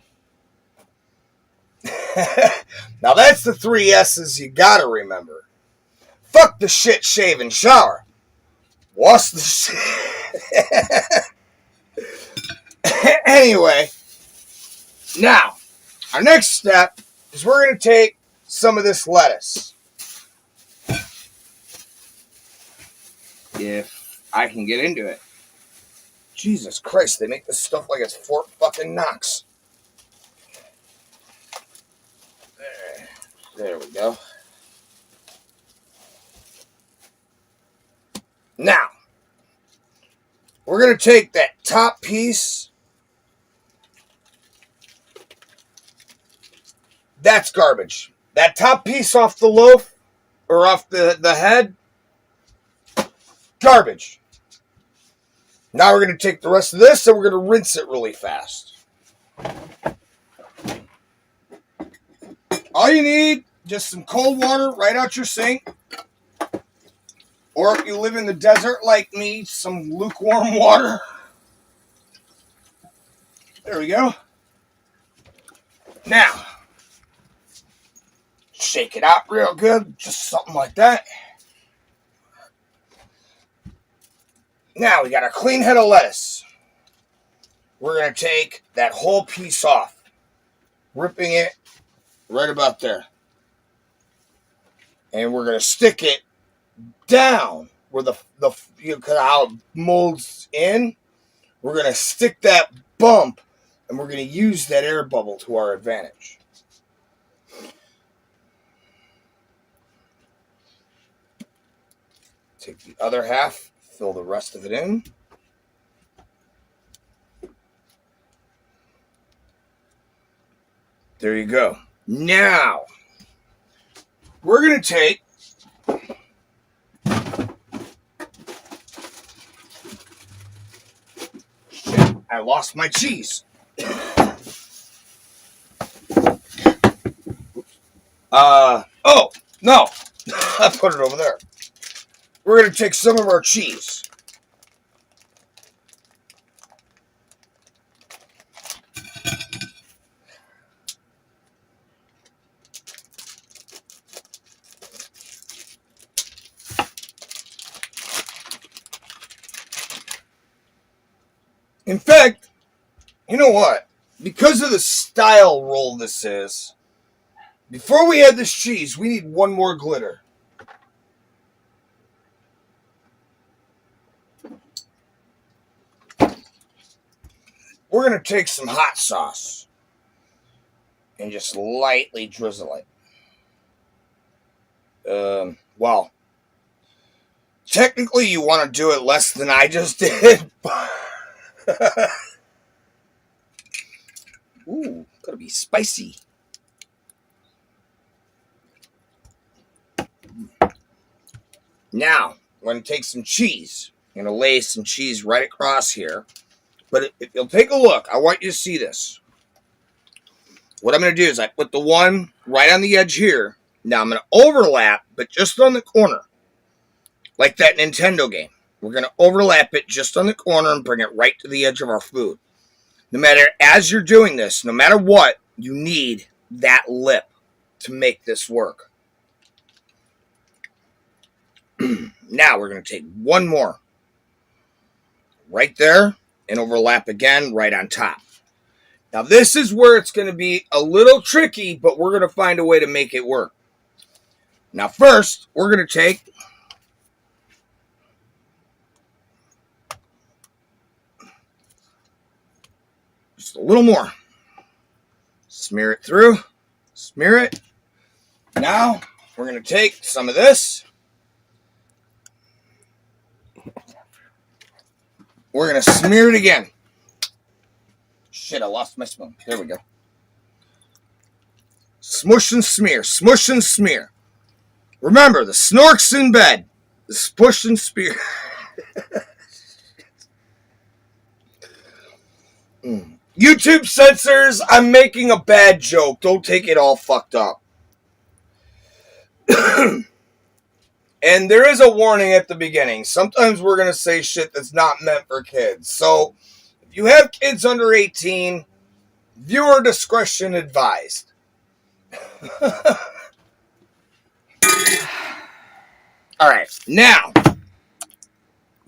Now that's the 3 S's you gotta remember. Fuck the shit, shave, and shower. Wash the shit. Anyway, now, our next step is we're going to take some of this lettuce. If I can get into it. Jesus Christ, they make this stuff like it's Fort fucking Knox. There we go. Now, we're going to take that top piece. That's garbage. That top piece off the loaf, or off the head, garbage. Now we're going to take the rest of this and we're going to rinse it really fast. All you need, just some cold water right out your sink. Or if you live in the desert like me, some lukewarm water. There we go. Now, shake it out real good, just something like that. Now we got a clean head of lettuce. We're going to take that whole piece off, ripping it right about there. And we're going to stick it down where how it molds in. We're going to stick that bump, and we're going to use that air bubble to our advantage. Take the other half, fill the rest of it in. There you go. Now, we're going to take shit, I lost my cheese. Oh, no. I put it over there. We're going to take some of our cheese. In fact, you know what? Because of the style roll this is, before we add this cheese, we need one more glitter. We're going to take some hot sauce and just lightly drizzle it. Well, technically you want to do it less than I just did. Ooh, gotta be spicy. Now, I'm going to take some cheese. I'm going to lay some cheese right across here. But if you'll take a look, I want you to see this. What I'm going to do is I put the one right on the edge here. Now I'm going to overlap, but just on the corner. Like that Nintendo game. We're going to overlap it just on the corner and bring it right to the edge of our food. No matter, as you're doing this, no matter what, you need that lip to make this work. Now we're going to take one more. Right there. And overlap again right on top. Now this is where it's going to be a little tricky, but we're going to find a way to make it work. Now first, we're going to take just a little more. Smear it through. Smear it. Now, we're going to take some of this. We're going to smear it again. Shit, I lost my spoon. There we go. Smush and smear. Smush and smear. Remember, the snork's in bed. The spush and spear. YouTube censors, I'm making a bad joke. Don't take it all fucked up. And there is a warning at the beginning. Sometimes we're going to say shit that's not meant for kids. So, if you have kids under 18, viewer discretion advised. Alright, now.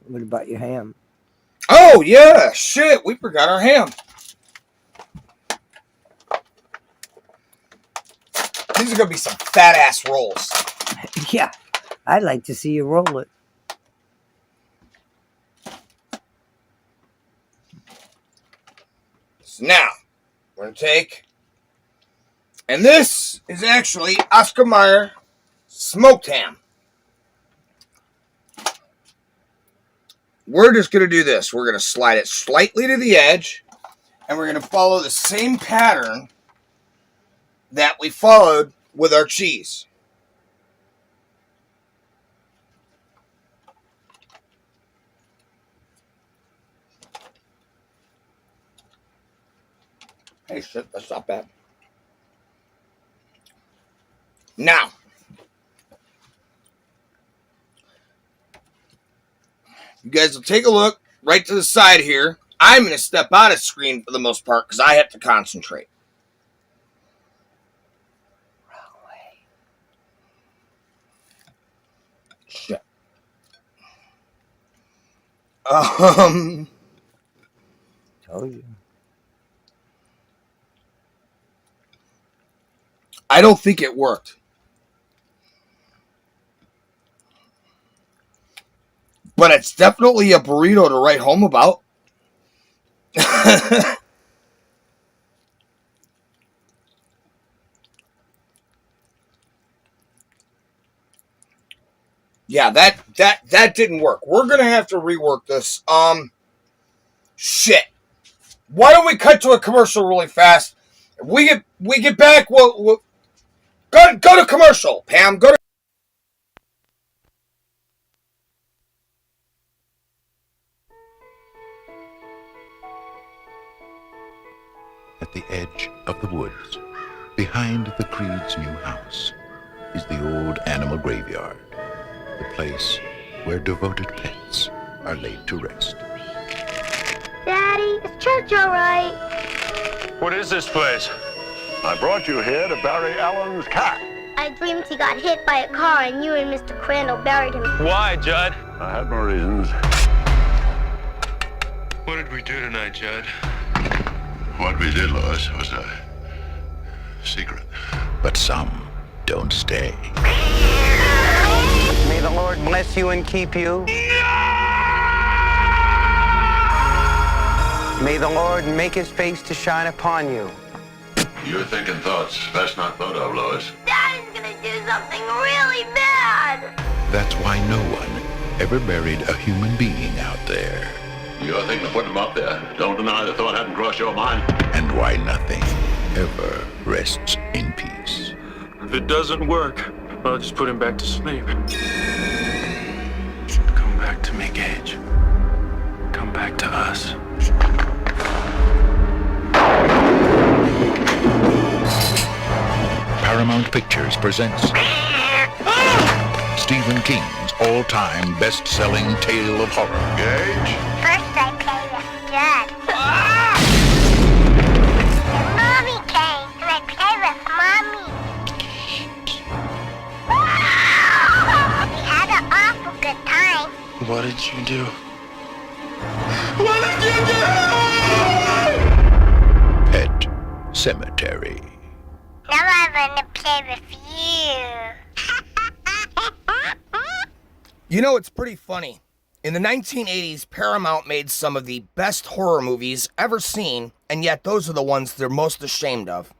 What about your ham? Oh, yeah, shit, we forgot our ham. These are going to be some fat-ass rolls. Yeah, I'd like to see you roll it. So now, we're going to take, and this is actually Oscar Mayer smoked ham. We're just going to do this. We're going to slide it slightly to the edge, and we're going to follow the same pattern that we followed with our cheese. Hey, shit, that's not bad. Now, you guys will take a look right to the side here. I'm going to step out of screen for the most part because I have to concentrate. Shit. Told you. I don't think it worked. But it's definitely a burrito to write home about. Yeah, that didn't work. We're gonna have to rework this. Shit. Why don't we cut to a commercial really fast? If we get back. We'll go to commercial. Pam, go to. At the edge of the woods, behind the Creed's new house, is the old animal graveyard, the place where devoted pets are laid to rest. Daddy, is church all right? What is this place? I brought you here to bury Alan's cat. I dreamed he got hit by a car and you and Mr. Crandall buried him. Why, Judd? I had my reasons. What did we do tonight, Judd? What we did, Lois, was a secret. But some don't stay. May the Lord bless you and keep you. May the Lord make his face to shine upon you. You're thinking thoughts best not thought of, Lois. Daddy's gonna do something really bad. That's why no one ever buried a human being out there. You're thinking of putting him up there. Don't deny the thought hadn't crossed your mind. And why nothing ever rests in peace. If it doesn't work, I'll just put him back to sleep. Come back to me, Gage. Come back to us. Paramount Pictures presents Stephen King's all-time best-selling tale of horror. Gage? First I play with Judd. Mommy came and I play with Mommy. We had an awful What did you do? Pet Cemetery. Now I want to play with you. You know, it's pretty funny. In the 1980s, Paramount made some of the best horror movies ever seen, and yet those are the ones they're most ashamed of.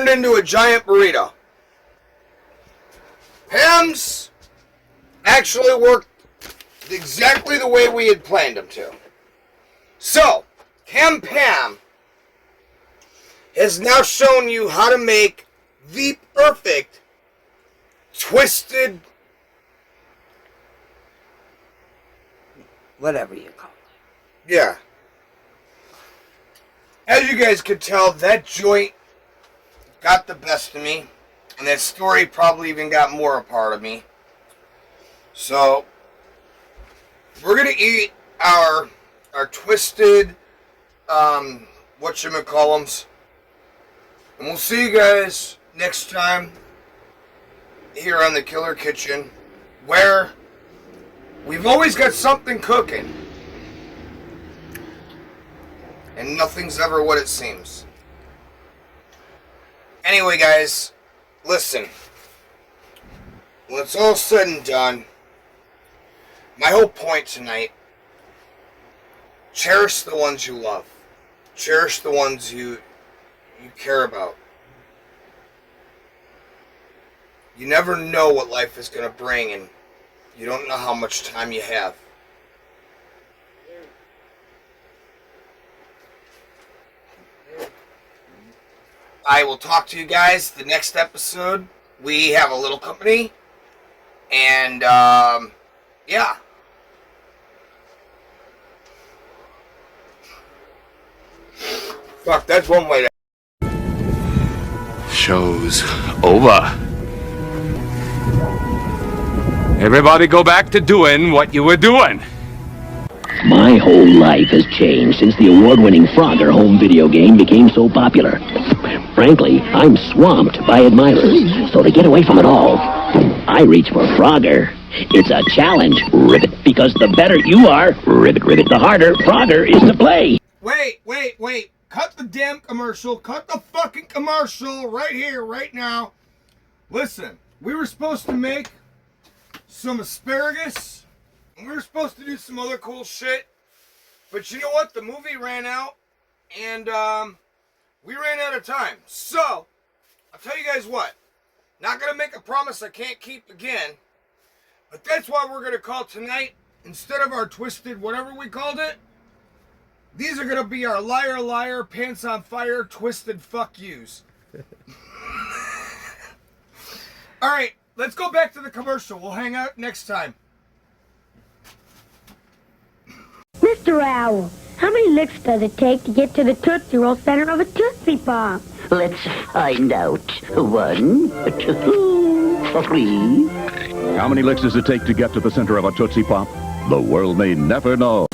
turned into a giant burrito. Pam's actually worked exactly the way we had planned them to. So, Cam Pam has now shown you how to make the perfect twisted, whatever you call it. Yeah. As you guys could tell, that joint got the best of me, and that story probably even got more a part of me. So, we're gonna eat our twisted, whatchamacallums. And we'll see you guys next time here on the Killer Kitchen, where we've always got something cooking. And nothing's ever what it seems. Anyway, guys, listen. When it's all said and done, my whole point tonight, cherish the ones you love. Cherish the ones you care about. You never know what life is going to bring, and you don't know how much time you have. I will talk to you guys the next episode. We have a little company, and yeah. Fuck, that's one way to... Show's over. Everybody go back to doing what you were doing. My whole life has changed since the award-winning Frogger home video game became so popular. Frankly, I'm swamped by admirers, so to get away from it all, I reach for Frogger. It's a challenge, Ribbit, because the better you are, Ribbit, the harder Frogger is to play. Wait. Cut the damn commercial. Cut the fucking commercial right here, right now. Listen, we were supposed to make some asparagus, and we were supposed to do some other cool shit, but you know what? The movie ran out, and we ran out of time. So, I'll tell you guys what. Not gonna make a promise I can't keep again, but that's why we're gonna call tonight, instead of our twisted whatever we called it, these are gonna be our liar, liar, pants on fire, twisted fuck yous. Alright, let's go back to the commercial. We'll hang out next time. Mr. Owl, how many licks does it take to get to the Tootsie Roll center of a Tootsie Pop? Let's find out. 1, 2, 3. How many licks does it take to get to the center of a Tootsie Pop? The world may never know.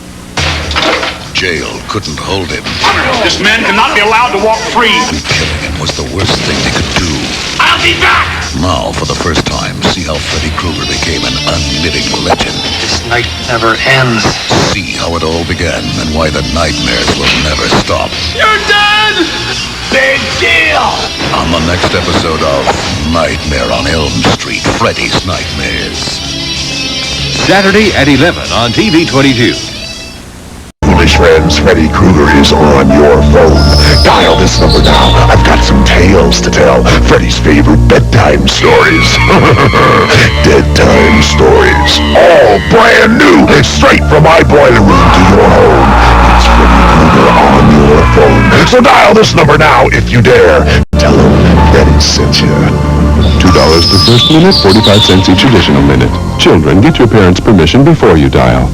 Jail couldn't hold him. This man cannot be allowed to walk free. And killing him was the worst thing they could do. I'll be back! Now, for the first time, see how Freddy Krueger became an unliving legend. This night never ends. See how it all began and why the nightmares will never stop. You're dead! Big deal! On the next episode of Nightmare on Elm Street, Freddy's Nightmares. Saturday at 11 on TV 22. Foolish friends, Freddy Krueger is on your phone. Dial this number now. I've got some tales to tell. Freddy's favorite bedtime stories. Bedtime stories. All brand new. Straight from my boiler room to your home. It's Freddy Krueger on your phone. So dial this number now if you dare. Tell him Freddy sent you. $2 per first minute, 45 cents each additional minute. Children, get your parents' permission before you dial.